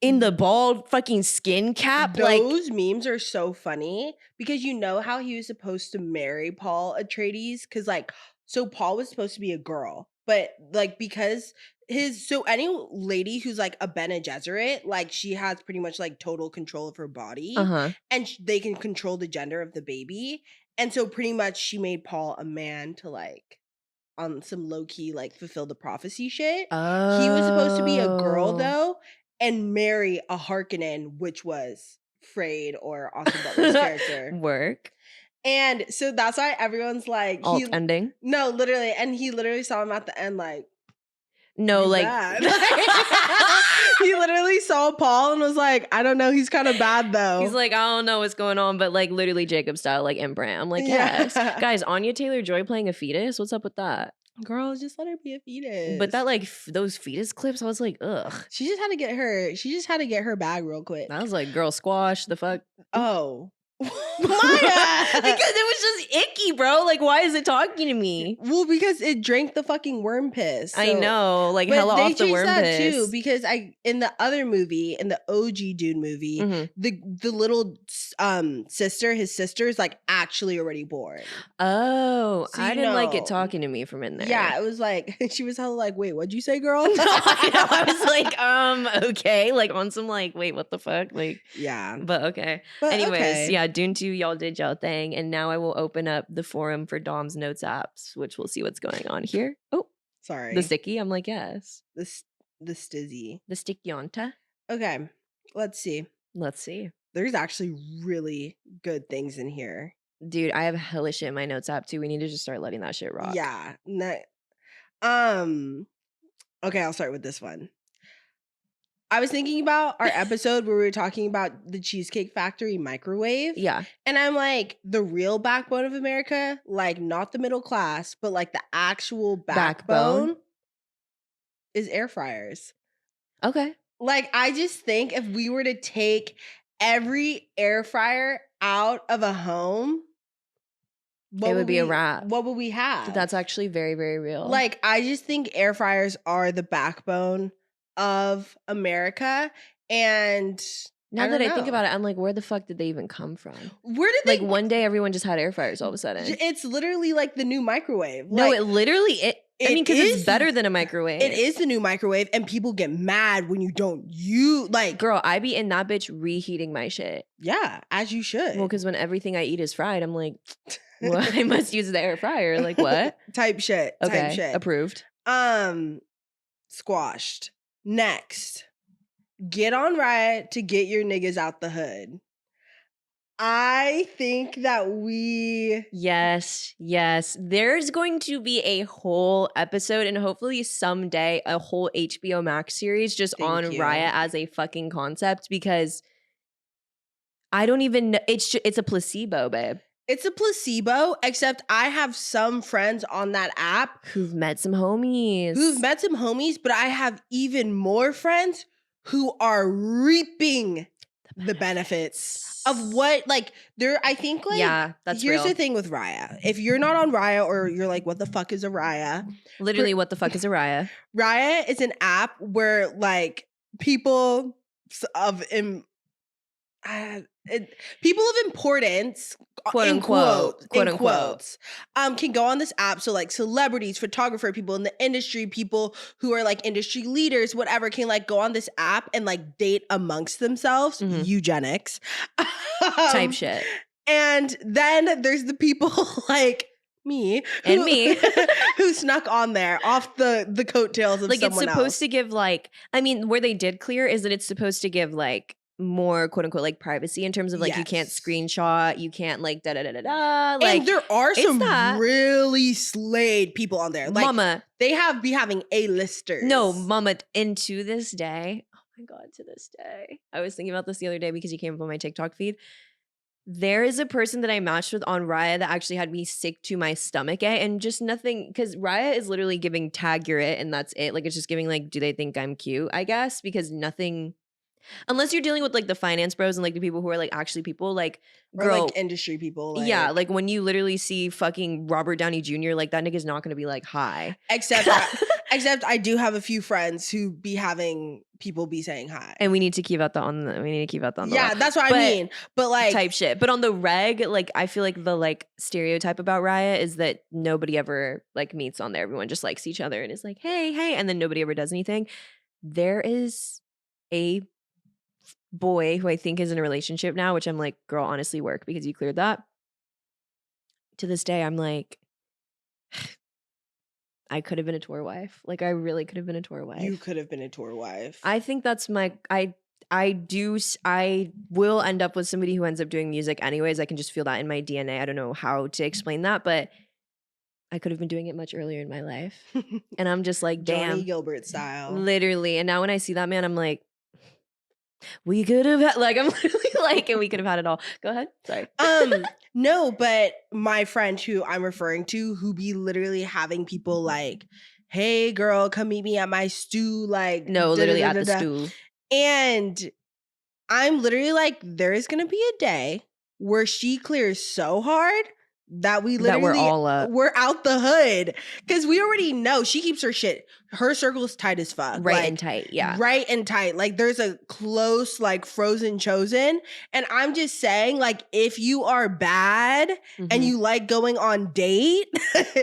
[SPEAKER 1] in the bald fucking skin cap. Like,
[SPEAKER 2] Those memes are so funny because you know how he was supposed to marry Paul Atreides? Because so Paul was supposed to be a girl, but because any lady who's like a Bene Gesserit, like she has pretty much like total control of her body, and they can control the gender of the baby, and so pretty much she made Paul a man to like on some low key like fulfill the prophecy shit. He was supposed to be a girl though and marry a Harkonnen, which was Frayed or Austin Butler's character.
[SPEAKER 1] Work.
[SPEAKER 2] And so that's why everyone's like
[SPEAKER 1] alt ending.
[SPEAKER 2] No, literally, and he literally saw him at the end like
[SPEAKER 1] no,
[SPEAKER 2] he's
[SPEAKER 1] like
[SPEAKER 2] bad. He literally saw Paul and was like, I don't know, he's kind of bad though.
[SPEAKER 1] He's like, I don't know what's going on, but like literally Jacob style, like imprint. I'm like, yes. Guys, Anya Taylor-Joy playing a fetus? What's up with that?
[SPEAKER 2] Girl, just let her be a fetus.
[SPEAKER 1] But that like those fetus clips, I was like, ugh.
[SPEAKER 2] She just had to get her bag real quick.
[SPEAKER 1] I was like, girl, squash the fuck.
[SPEAKER 2] Oh.
[SPEAKER 1] Maya! Because it was just icky, bro. Like, why is it talking to me?
[SPEAKER 2] Well, because it drank the fucking worm piss.
[SPEAKER 1] I know, like hella off the worm piss
[SPEAKER 2] too. Because in the other movie, in the OG Dune movie, the little sister, his sister is like actually already born.
[SPEAKER 1] Oh, so I didn't like it talking to me from in there.
[SPEAKER 2] Yeah, it was like she was hella like, wait, what'd you say, girl?
[SPEAKER 1] I was like, okay, like on some like, wait, what the fuck, like,
[SPEAKER 2] yeah,
[SPEAKER 1] but okay. But anyways, yeah, Dune 2, y'all did y'all thing, and now I will open up the forum for Dom's notes apps, which we'll see what's going on here. Oh,
[SPEAKER 2] sorry,
[SPEAKER 1] the sticky. I'm like, yes,
[SPEAKER 2] the stizzy,
[SPEAKER 1] the stickyonta.
[SPEAKER 2] Okay, let's see. There's actually really good things in here.
[SPEAKER 1] Dude, I have hella shit in my notes app too. We need to just start letting that shit rock.
[SPEAKER 2] Yeah. Okay, I'll start with this one. I was thinking about our episode where we were talking about the Cheesecake Factory microwave.
[SPEAKER 1] Yeah.
[SPEAKER 2] And I'm like, the real backbone of America, like not the middle class, but like the actual backbone is air fryers.
[SPEAKER 1] Okay.
[SPEAKER 2] Like, I just think if we were to take every air fryer out of a home,
[SPEAKER 1] it would be a wrap.
[SPEAKER 2] What would we have?
[SPEAKER 1] That's actually very, very real.
[SPEAKER 2] Like, I just think air fryers are the backbone of America. And
[SPEAKER 1] now that I think about it, I'm like, where the fuck did they even come from?
[SPEAKER 2] Where did they?
[SPEAKER 1] Like, one day everyone just had air fryers all of a sudden.
[SPEAKER 2] It's literally like the new microwave.
[SPEAKER 1] No, it literally, I mean, because it's better than a microwave.
[SPEAKER 2] It is the new microwave, and people get mad when you don't use, like...
[SPEAKER 1] Girl, I be in that bitch reheating my shit.
[SPEAKER 2] Yeah, as you should.
[SPEAKER 1] Well, because when everything I eat is fried, I'm like, well, I must use the air fryer. Like, what?
[SPEAKER 2] Type shit.
[SPEAKER 1] Okay,
[SPEAKER 2] type shit.
[SPEAKER 1] Approved.
[SPEAKER 2] Squashed. Next. Get on Riot to get your niggas out the hood. I think that
[SPEAKER 1] Yes. There's going to be a whole episode and hopefully someday a whole HBO Max series just on Riot as a fucking concept, because I don't even know. It's a placebo, babe.
[SPEAKER 2] It's a placebo, except I have some friends on that app
[SPEAKER 1] who've met some homies.
[SPEAKER 2] But I have even more friends who are reaping the benefits of what, like, there, I think, like,
[SPEAKER 1] yeah, that's
[SPEAKER 2] here's
[SPEAKER 1] real.
[SPEAKER 2] the thing with Raya. If you're not on Raya, or you're like, what the fuck is a Raya?
[SPEAKER 1] Literally, what the fuck is a Raya?
[SPEAKER 2] Raya is an app where, like, people of importance,
[SPEAKER 1] quote unquote,
[SPEAKER 2] can go on this app. So like celebrities, photographer, people in the industry, people who are like industry leaders, whatever, can like go on this app and like date amongst themselves. Eugenics
[SPEAKER 1] type shit.
[SPEAKER 2] And then there's the people like me who snuck on there off the coattails of
[SPEAKER 1] like
[SPEAKER 2] someone
[SPEAKER 1] it's supposed
[SPEAKER 2] else.
[SPEAKER 1] to give, like, I mean, where they did clear is that it's supposed to give like more quote unquote like privacy in terms of like you can't screenshot, you can't like da da da da da. Like,
[SPEAKER 2] and there are some really slayed people on there. Like,
[SPEAKER 1] mama,
[SPEAKER 2] they be having A-listers.
[SPEAKER 1] No, mama, and to this day, oh my god, to this day, I was thinking about this the other day because you came up on my TikTok feed. There is a person that I matched with on Raya that actually had me sick to my stomach, and just nothing, because Raya is literally giving tag you're it, and that's it. Like, it's just giving like, do they think I'm cute? I guess, because nothing. Unless you're dealing with like the finance bros and like the people who are like actually people, like
[SPEAKER 2] Or
[SPEAKER 1] girl,
[SPEAKER 2] like industry people.
[SPEAKER 1] yeah, like when you literally see fucking Robert Downey Jr., like that nigga's not gonna be like, hi.
[SPEAKER 2] Except I do have a few friends who be having people be saying hi.
[SPEAKER 1] And we need to keep that on the
[SPEAKER 2] Yeah,
[SPEAKER 1] low.
[SPEAKER 2] that's what I mean. But like
[SPEAKER 1] type shit. But on the reg, like I feel like the like stereotype about Raya is that nobody ever like meets on there. Everyone just likes each other and is like, hey, and then nobody ever does anything. There is a boy who I think is in a relationship now, which I'm like, girl, honestly work because you cleared that. To this day, I'm like, I could have been a tour wife. Like I really could have been a tour wife.
[SPEAKER 2] You could have been a tour wife.
[SPEAKER 1] I think that's my I will end up with somebody who ends up doing music anyways. I can just feel that in my DNA. I don't know how to explain that, but I could have been doing it much earlier in my life. And I'm just like, damn.
[SPEAKER 2] Johnny Gilbert style.
[SPEAKER 1] Literally. And now when I see that man, I'm like, we could have had, like, I'm literally like, and we could have had it all. Go ahead. Sorry.
[SPEAKER 2] No, but my friend who I'm referring to, who be literally having people like, hey girl, come meet me at my stew, like
[SPEAKER 1] no, literally at the stew.
[SPEAKER 2] And I'm literally like, there is gonna be a day where she clears so hard that we literally
[SPEAKER 1] we're all up.
[SPEAKER 2] We're out the hood. Cause we already know she keeps her shit. Her circle is tight as fuck.
[SPEAKER 1] Right
[SPEAKER 2] like,
[SPEAKER 1] and tight. Yeah.
[SPEAKER 2] Right and tight. Like there's a close, like frozen chosen. And I'm just saying, like, if you are bad and you like going on date,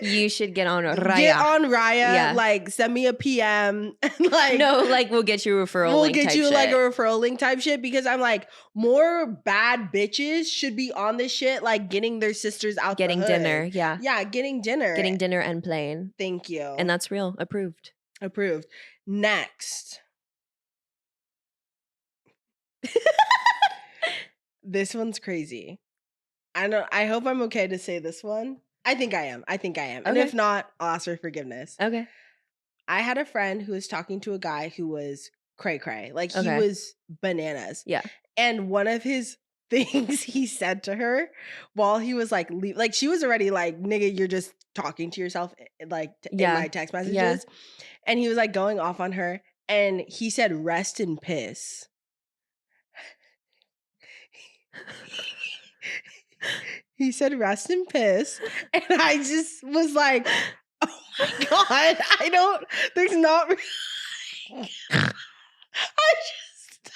[SPEAKER 1] you should get on Raya.
[SPEAKER 2] Get on Raya. Yeah. Like send me a PM. Like
[SPEAKER 1] no, like we'll get you a referral link.
[SPEAKER 2] We'll get you
[SPEAKER 1] shit.
[SPEAKER 2] like a referral link type shit because I'm like, more bad bitches should be on this shit, like getting their sisters out
[SPEAKER 1] getting
[SPEAKER 2] the hood.
[SPEAKER 1] Dinner. Yeah.
[SPEAKER 2] Yeah, getting dinner.
[SPEAKER 1] Getting dinner and playing.
[SPEAKER 2] Thank you.
[SPEAKER 1] And that's real. Approved.
[SPEAKER 2] Approved. Next. This one's crazy. I hope I'm okay to say this one. I think I am. Okay. And if not, I'll ask for forgiveness.
[SPEAKER 1] Okay.
[SPEAKER 2] I had a friend who was talking to a guy who was cray-cray. Like he was bananas.
[SPEAKER 1] Yeah.
[SPEAKER 2] And one of his things he said to her while he was like, like she was already like, nigga, you're just talking to yourself like in my text messages. Yeah. And he was like going off on her and he said, rest in piss. He said, rest in piss. And I just was like, oh my God, there's not. I just died.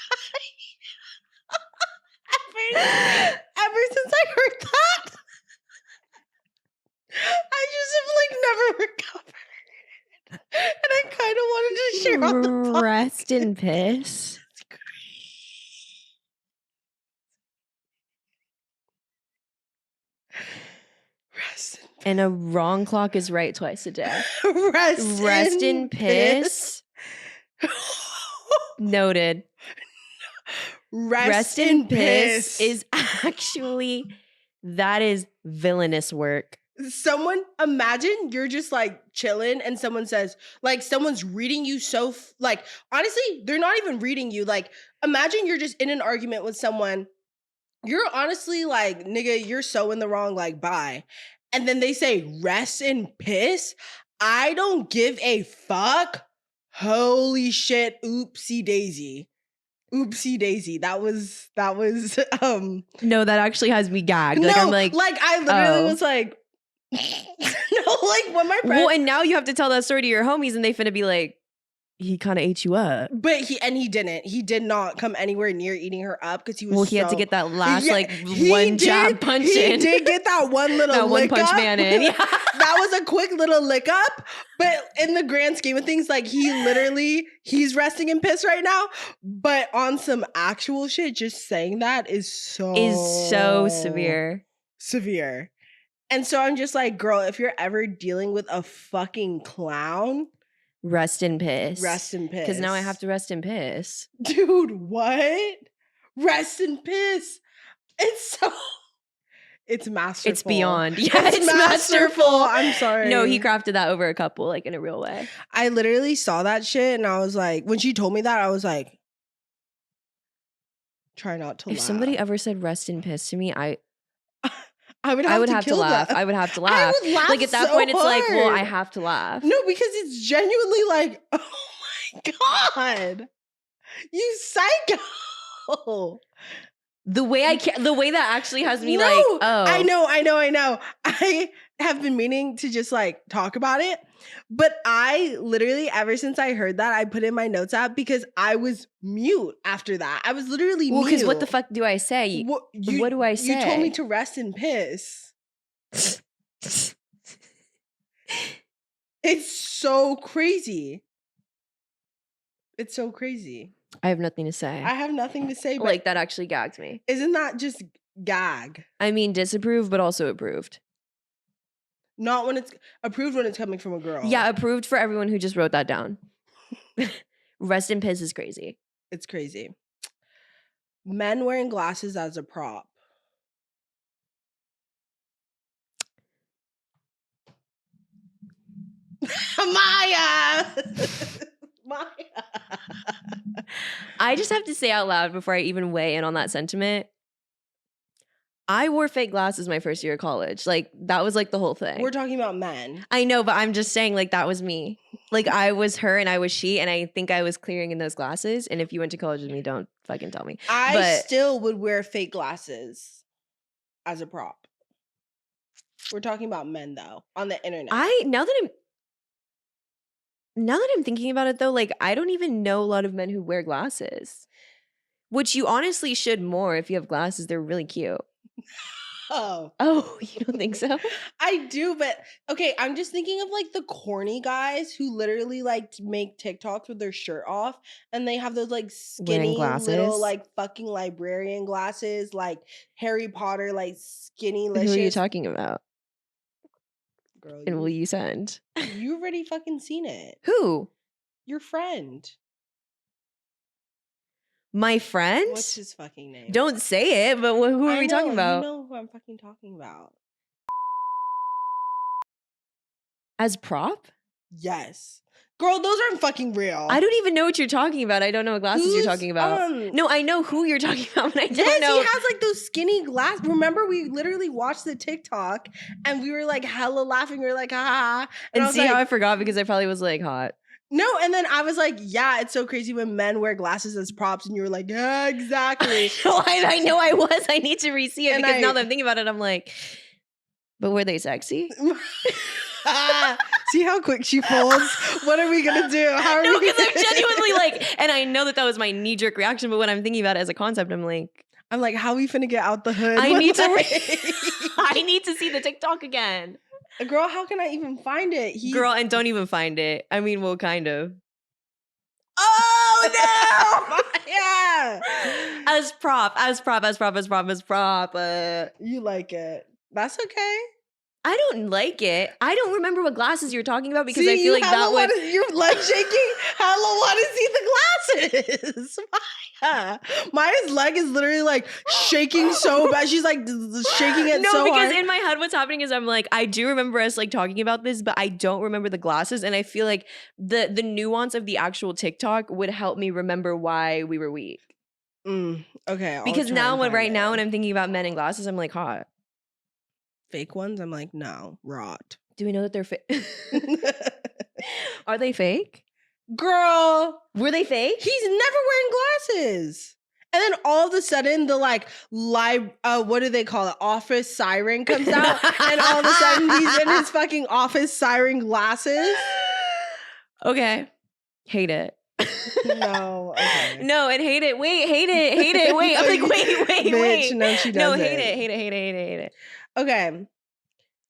[SPEAKER 2] Ever since I heard that, I just have like never recovered. And I kind of wanted to share on the podcast.
[SPEAKER 1] Rest in piss. And a wrong clock is right twice a day. Rest in piss. Noted. Rest in piss is actually, that is villainous work.
[SPEAKER 2] Someone, imagine you're just like chilling and someone says, like someone's reading you so, like honestly, they're not even reading you. Like imagine you're just in an argument with someone. You're honestly like, nigga, you're so in the wrong, like bye. And then they say, rest in piss. I don't give a fuck. Holy shit. Oopsie daisy. Oopsie daisy. That was
[SPEAKER 1] No, that actually has me gagged. Like,
[SPEAKER 2] no,
[SPEAKER 1] I'm like
[SPEAKER 2] I literally was like, no, like when my friend.
[SPEAKER 1] Well, and now you have to tell that story to your homies and they finna be like, he kind of ate you up.
[SPEAKER 2] But he didn't. He did not come anywhere near eating her up because he was.
[SPEAKER 1] Well, he had to get that last one jab punch in.
[SPEAKER 2] He did get that one little
[SPEAKER 1] that
[SPEAKER 2] lick
[SPEAKER 1] one punch
[SPEAKER 2] up.
[SPEAKER 1] Man in. Yeah.
[SPEAKER 2] That was a quick little lick up. But in the grand scheme of things, like he's resting in piss right now. But on some actual shit, just saying that is so
[SPEAKER 1] severe.
[SPEAKER 2] Severe. And so I'm just like, girl, if you're ever dealing with a fucking clown.
[SPEAKER 1] Rest in piss.
[SPEAKER 2] Rest in piss.
[SPEAKER 1] Because now I have to rest in piss.
[SPEAKER 2] Dude, what? Rest in piss. It's masterful.
[SPEAKER 1] It's beyond. Yeah,
[SPEAKER 2] it's masterful. I'm sorry.
[SPEAKER 1] No, he crafted that over a couple, like in a real way.
[SPEAKER 2] I literally saw that shit and I was like, when she told me that, I was like, try not to laugh.
[SPEAKER 1] If somebody ever said rest in piss to me, I
[SPEAKER 2] would have to
[SPEAKER 1] laugh. I would have to laugh.
[SPEAKER 2] I would laugh
[SPEAKER 1] like at that
[SPEAKER 2] so
[SPEAKER 1] point, it's
[SPEAKER 2] hard.
[SPEAKER 1] like, well, I have to laugh.
[SPEAKER 2] No, because it's genuinely like, oh my God. You psycho.
[SPEAKER 1] The way that actually has me
[SPEAKER 2] No,
[SPEAKER 1] like,
[SPEAKER 2] I
[SPEAKER 1] oh.
[SPEAKER 2] know. I have been meaning to just like talk about it, but I literally, ever since I heard that, I put in my notes app because I was mute after that. I was literally
[SPEAKER 1] Well, because
[SPEAKER 2] mute.
[SPEAKER 1] what the fuck do I say? What do I say?
[SPEAKER 2] You told me to rest and piss. It's so crazy. It's so crazy.
[SPEAKER 1] I have nothing to say.
[SPEAKER 2] I have nothing to say, but
[SPEAKER 1] like that actually gags me.
[SPEAKER 2] Isn't that just gag?
[SPEAKER 1] I mean, disapprove, but also approved.
[SPEAKER 2] Not when it's approved when it's coming from a girl.
[SPEAKER 1] Yeah, approved for everyone who just wrote that down. Rest in piss is crazy.
[SPEAKER 2] It's crazy. Men wearing glasses as a prop. Maya! Maya!
[SPEAKER 1] I just have to say out loud before I even weigh in on that sentiment. I wore fake glasses my first year of college. Like, that was like the whole thing.
[SPEAKER 2] We're talking about men.
[SPEAKER 1] I know, but I'm just saying, like, that was me. Like, I was her and I was she, and I think I was clearing in those glasses. And if you went to college with me, don't fucking tell me.
[SPEAKER 2] I still would wear fake glasses as a prop. We're talking about men, though, on the internet.
[SPEAKER 1] Now that I'm thinking about it, though, like, I don't even know a lot of men who wear glasses. Which you honestly should more if you have glasses. They're really cute. Oh, you don't think so?
[SPEAKER 2] I do, but okay, I'm just thinking of like the corny guys who literally like make TikToks with their shirt off and they have those like skinny little like fucking librarian glasses, like Harry Potter, like skinny licious.
[SPEAKER 1] Who are you talking about?
[SPEAKER 2] Girl,
[SPEAKER 1] and will you send?
[SPEAKER 2] You already fucking seen it.
[SPEAKER 1] Who?
[SPEAKER 2] Your friend.
[SPEAKER 1] My friend?
[SPEAKER 2] What's his fucking name?
[SPEAKER 1] Don't say it, but who are we talking about?
[SPEAKER 2] You know who I'm fucking talking about.
[SPEAKER 1] As prop?
[SPEAKER 2] Yes. Girl, those aren't fucking real.
[SPEAKER 1] I don't even know what you're talking about. I don't know what glasses you're talking about. No, I know who you're talking about, but I don't know.
[SPEAKER 2] He has like those skinny glasses. Remember, we literally watched the TikTok and we were like hella laughing. We were like, ha.
[SPEAKER 1] And see how I forgot because I probably was like hot.
[SPEAKER 2] No, and then I was like, yeah, it's so crazy when men wear glasses as props, and you were like, yeah, exactly.
[SPEAKER 1] I know I was. I need to re-see it because now that I'm thinking about it, I'm like, but were they sexy?
[SPEAKER 2] See how quick she folds? What are we gonna do? How are
[SPEAKER 1] no, because I'm genuinely like, and I know that was my knee-jerk reaction, but when I'm thinking about it as a concept, I'm like,
[SPEAKER 2] how are we finna get out the hood?
[SPEAKER 1] I need to see the TikTok again.
[SPEAKER 2] Girl, how can I even find it?
[SPEAKER 1] Girl, and don't even find it. I mean, well, kind of.
[SPEAKER 2] Oh no! Yeah.
[SPEAKER 1] As prop.
[SPEAKER 2] You like it. That's okay.
[SPEAKER 1] I don't like it. I don't remember what glasses you're talking about because I feel like that would.
[SPEAKER 2] Your leg shaking. Hella want to see the glasses. Maya's leg is literally like shaking so bad. She's like shaking it so hard.
[SPEAKER 1] No, because in my head, what's happening is I'm like, I do remember us like talking about this, but I don't remember the glasses, and I feel like the nuance of the actual TikTok would help me remember why we were weak.
[SPEAKER 2] Okay.
[SPEAKER 1] Because now, when I'm thinking about men in glasses, I'm like hot.
[SPEAKER 2] Fake ones, I'm like, no, rot.
[SPEAKER 1] Do we know that they're fake? Are they fake?
[SPEAKER 2] Girl.
[SPEAKER 1] Were they fake?
[SPEAKER 2] He's never wearing glasses. And then all of a sudden, the like what do they call it? Office siren comes out. And all of a sudden, he's in his fucking office siren glasses.
[SPEAKER 1] Okay. Hate it.
[SPEAKER 2] No. Okay.
[SPEAKER 1] No, and hate it. Wait, hate it. Wait. I'm like, wait.
[SPEAKER 2] No, she doesn't.
[SPEAKER 1] No, hate it.
[SPEAKER 2] Okay.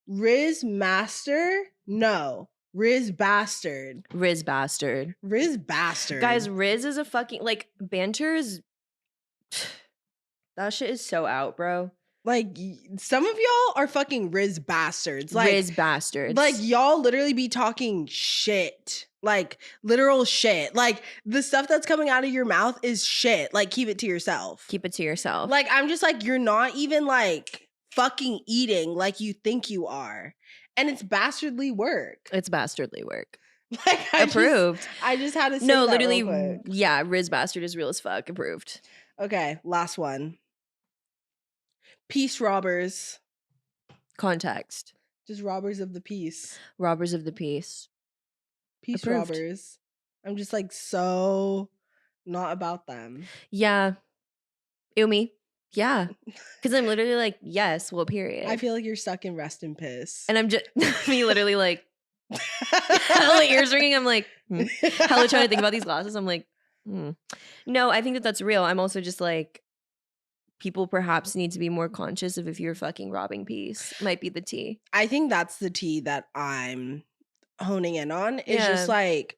[SPEAKER 2] Riz Master? No. Riz Bastard.
[SPEAKER 1] Riz Bastard.
[SPEAKER 2] Guys,
[SPEAKER 1] Riz is a fucking, like, banter is, that shit is so out, bro.
[SPEAKER 2] Like, some of y'all are fucking Riz Bastards. Like,
[SPEAKER 1] Riz Bastards.
[SPEAKER 2] Like, y'all literally be talking shit. Like, literal shit. Like, the stuff that's coming out of your mouth is shit. Like, keep it to yourself.
[SPEAKER 1] Like,
[SPEAKER 2] I'm just like, you're not even, like, fucking eating like you think you are. And it's bastardly work.
[SPEAKER 1] Like, approved.
[SPEAKER 2] I just had to say that
[SPEAKER 1] literally,
[SPEAKER 2] real quick.
[SPEAKER 1] Yeah, Riz Bastard is real as fuck. Approved.
[SPEAKER 2] Okay, last one. Peace robbers.
[SPEAKER 1] Context.
[SPEAKER 2] Just robbers of the peace.
[SPEAKER 1] Robbers of the peace.
[SPEAKER 2] Peace
[SPEAKER 1] Approved.
[SPEAKER 2] robbers. I'm just like so Not about them.
[SPEAKER 1] Yeah. Ew me. Yeah. Because I'm literally like, yes, well, period.
[SPEAKER 2] I feel like you're stuck in rest and piss.
[SPEAKER 1] And I'm just me literally like hella ears ringing. I'm like, hella trying to think about these glasses. I'm like, no, I think that that's real. I'm also just like, people perhaps need to be more conscious of if you're fucking robbing peace. Might be the tea.
[SPEAKER 2] I think that's the tea that I'm honing in on. Is just
[SPEAKER 1] Yeah.
[SPEAKER 2] like,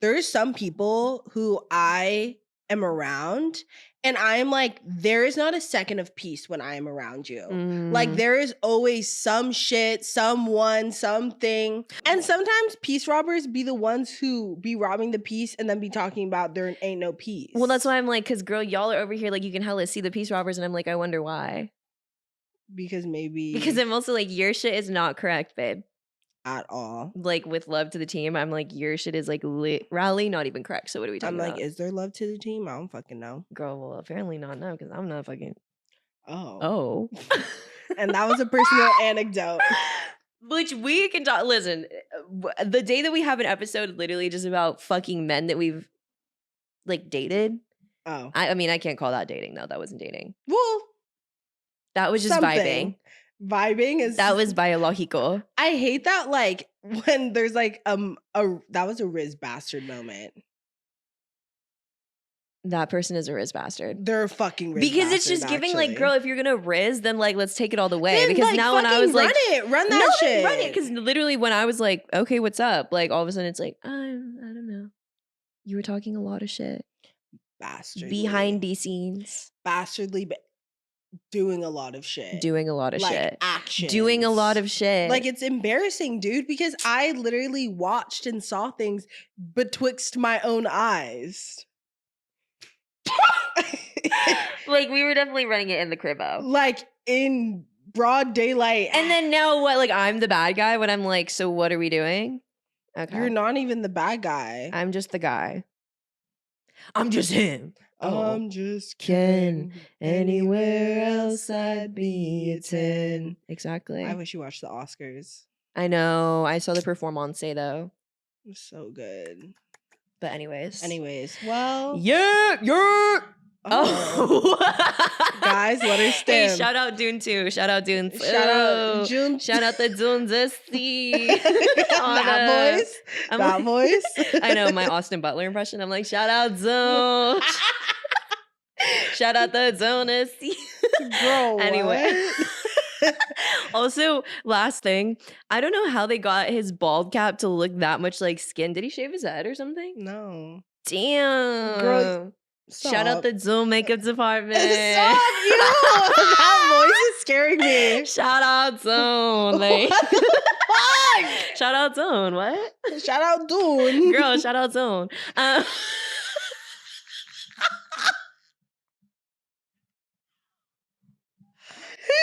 [SPEAKER 2] there's some people who I am around and I'm like, there is not a second of peace when I am around you. Like, there is always some shit, someone, something. And sometimes peace robbers be the ones who be robbing the peace and then be talking about there ain't no peace.
[SPEAKER 1] Well, that's why I'm like, because girl, y'all are over here like you can hella see the peace robbers, and I'm like, I wonder why.
[SPEAKER 2] Because maybe
[SPEAKER 1] Because I'm also like, your shit is not correct, babe.
[SPEAKER 2] At all.
[SPEAKER 1] Like, with love to the team, I'm like, your shit is like rally, not even correct. So what are we talking about?
[SPEAKER 2] I'm like, is there love to the team? I don't fucking know.
[SPEAKER 1] Girl, well, apparently not now because I'm not fucking.
[SPEAKER 2] Oh. And that was a personal anecdote.
[SPEAKER 1] Which we can talk. Listen, the day that we have an episode literally just about fucking men that we've like dated.
[SPEAKER 2] Oh.
[SPEAKER 1] I mean, I can't call that dating though. That wasn't dating.
[SPEAKER 2] Well,
[SPEAKER 1] that was just vibing.
[SPEAKER 2] Vibing is
[SPEAKER 1] that was biological.
[SPEAKER 2] I hate that like when there's like that was a Riz bastard moment.
[SPEAKER 1] That person is a Riz bastard.
[SPEAKER 2] They're a fucking Riz
[SPEAKER 1] because
[SPEAKER 2] bastard,
[SPEAKER 1] it's just giving
[SPEAKER 2] actually.
[SPEAKER 1] like, girl, if you're gonna Riz, then like let's take it all the way.
[SPEAKER 2] Then,
[SPEAKER 1] because
[SPEAKER 2] like,
[SPEAKER 1] now when I was like,
[SPEAKER 2] run that shit.
[SPEAKER 1] Run it. Because literally when I was like, okay, what's up? Like all of a sudden it's like, I don't know. You were talking a lot of shit.
[SPEAKER 2] Bastardly.
[SPEAKER 1] Behind the scenes.
[SPEAKER 2] Bastardly, doing a lot of shit.
[SPEAKER 1] Doing a lot of
[SPEAKER 2] like,
[SPEAKER 1] shit.
[SPEAKER 2] Actions.
[SPEAKER 1] Doing a lot of shit.
[SPEAKER 2] Like, it's embarrassing, dude, because I literally watched and saw things betwixt my own eyes.
[SPEAKER 1] Like, we were definitely running it in the cribbo.
[SPEAKER 2] Like, in broad daylight.
[SPEAKER 1] And then now what? Like, I'm the bad guy when I'm like, so what are we doing? Okay.
[SPEAKER 2] You're not even the bad guy.
[SPEAKER 1] I'm just the guy. I'm just him.
[SPEAKER 2] I'm just Ken. Anywhere else I'd be a 10.
[SPEAKER 1] Exactly.
[SPEAKER 2] I wish you watched the Oscars.
[SPEAKER 1] I know. I saw the performance though.
[SPEAKER 2] It was so good.
[SPEAKER 1] But anyways.
[SPEAKER 2] Well.
[SPEAKER 1] Yeah. Oh.
[SPEAKER 2] Guys, let her stem.
[SPEAKER 1] Hey, shout out Dune too. Shout out Dune.
[SPEAKER 2] Shout out Dune.
[SPEAKER 1] Shout out the Duneussy.
[SPEAKER 2] That voice. That voice.
[SPEAKER 1] I know my Austin Butler impression. I'm like, shout out Zone. Shout out the Duneussy.
[SPEAKER 2] Girl,
[SPEAKER 1] anyway. Also, last thing, I don't know how they got his bald cap to look that much like skin. Did he shave his head or something?
[SPEAKER 2] No.
[SPEAKER 1] Damn.
[SPEAKER 2] Girl, stop.
[SPEAKER 1] Shout out the Zoom makeup department.
[SPEAKER 2] Stop, you know, that voice is scaring me.
[SPEAKER 1] Shout out Zone. Like,
[SPEAKER 2] what the fuck?
[SPEAKER 1] Shout out Zone. What?
[SPEAKER 2] Shout out Dune.
[SPEAKER 1] Girl, shout out Zone.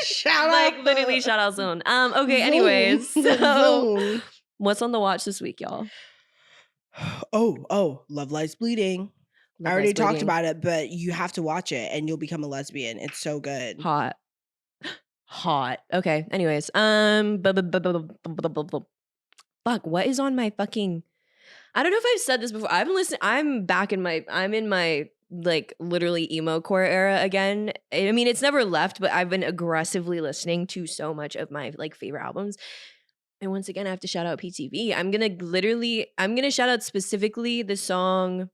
[SPEAKER 2] Shout
[SPEAKER 1] like
[SPEAKER 2] out
[SPEAKER 1] literally shout out Zone. Okay,
[SPEAKER 2] Zone.
[SPEAKER 1] anyways. So
[SPEAKER 2] Zone.
[SPEAKER 1] what's on the watch this week, y'all?
[SPEAKER 2] Oh, Love Lies Bleeding. I already talked about it, but you have to watch it and you'll become a lesbian. It's so good.
[SPEAKER 1] Hot. Okay. Anyways, fuck, what is on my fucking I don't know if I've said this before. I'm in my like literally emo core era again. I mean, it's never left, but I've been aggressively listening to so much of my like favorite albums. And once again, I have to shout out PTV. I'm gonna shout out specifically the song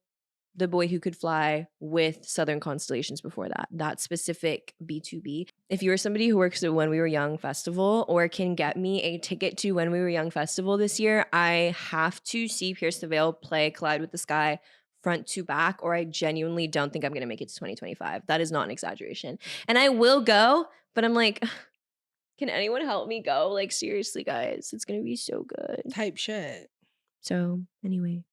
[SPEAKER 1] The Boy Who Could Fly with Southern Constellations before that. That specific B2B. If you're somebody who works at When We Were Young Festival or can get me a ticket to When We Were Young Festival this year, I have to see Pierce the Veil play Collide with the Sky front to back, or I genuinely don't think I'm going to make it to 2025. That is not an exaggeration. And I will go, but I'm like, can anyone help me go? Like, seriously, guys, it's going to be so good.
[SPEAKER 2] Type shit.
[SPEAKER 1] So, anyway,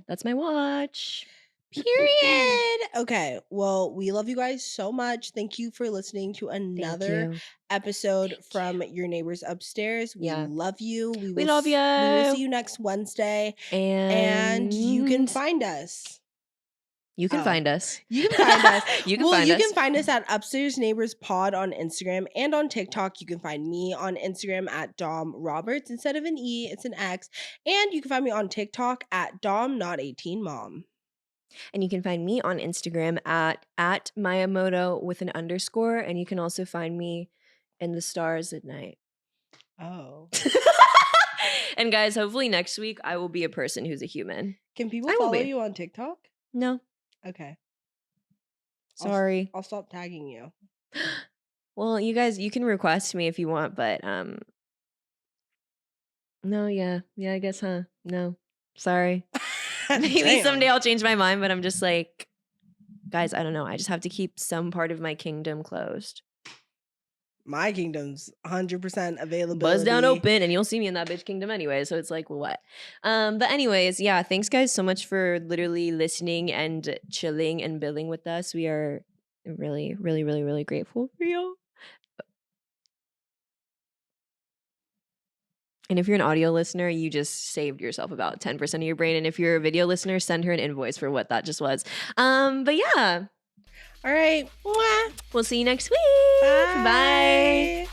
[SPEAKER 1] that's my watch.
[SPEAKER 2] Period. Okay. Well, we love you guys so much. Thank you for listening to another episode from Your Neighbors Upstairs. We love you. We love you. We will see you next Wednesday. And you can find us.
[SPEAKER 1] You can find us.
[SPEAKER 2] You can find us.
[SPEAKER 1] You can
[SPEAKER 2] find us at Upstairs Neighbors Pod on Instagram and on TikTok. You can find me on Instagram at Dom Roberts. Instead of an E, it's an X. And you can find me on TikTok at Dom Not 18 Mom.
[SPEAKER 1] And you can find me on Instagram at Miyamoto with an underscore. And you can also find me in the stars at night.
[SPEAKER 2] Oh.
[SPEAKER 1] And guys, hopefully next week I will be a person who's a human.
[SPEAKER 2] Can people
[SPEAKER 1] I will
[SPEAKER 2] follow
[SPEAKER 1] be.
[SPEAKER 2] you on TikTok?
[SPEAKER 1] No,
[SPEAKER 2] Okay.
[SPEAKER 1] sorry.
[SPEAKER 2] I'll stop tagging you.
[SPEAKER 1] Well, you guys, you can request me if you want, but no, yeah, I guess, huh? No, sorry. Maybe someday I'll change my mind, but I'm just like, guys, I don't know. I just have to keep some part of my kingdom closed.
[SPEAKER 2] My kingdom's 100% availability.
[SPEAKER 1] Buzz down open, and you'll see me in that bitch kingdom anyway. So it's like, well, what? But anyways, yeah, thanks guys so much for literally listening and chilling and billing with us. We are really, really, really, really grateful for you. And if you're an audio listener, you just saved yourself about 10% of your brain. And if you're a video listener, send her an invoice for what that just was. But yeah.
[SPEAKER 2] All right.
[SPEAKER 1] We'll see you next week.
[SPEAKER 2] Bye.
[SPEAKER 1] Bye.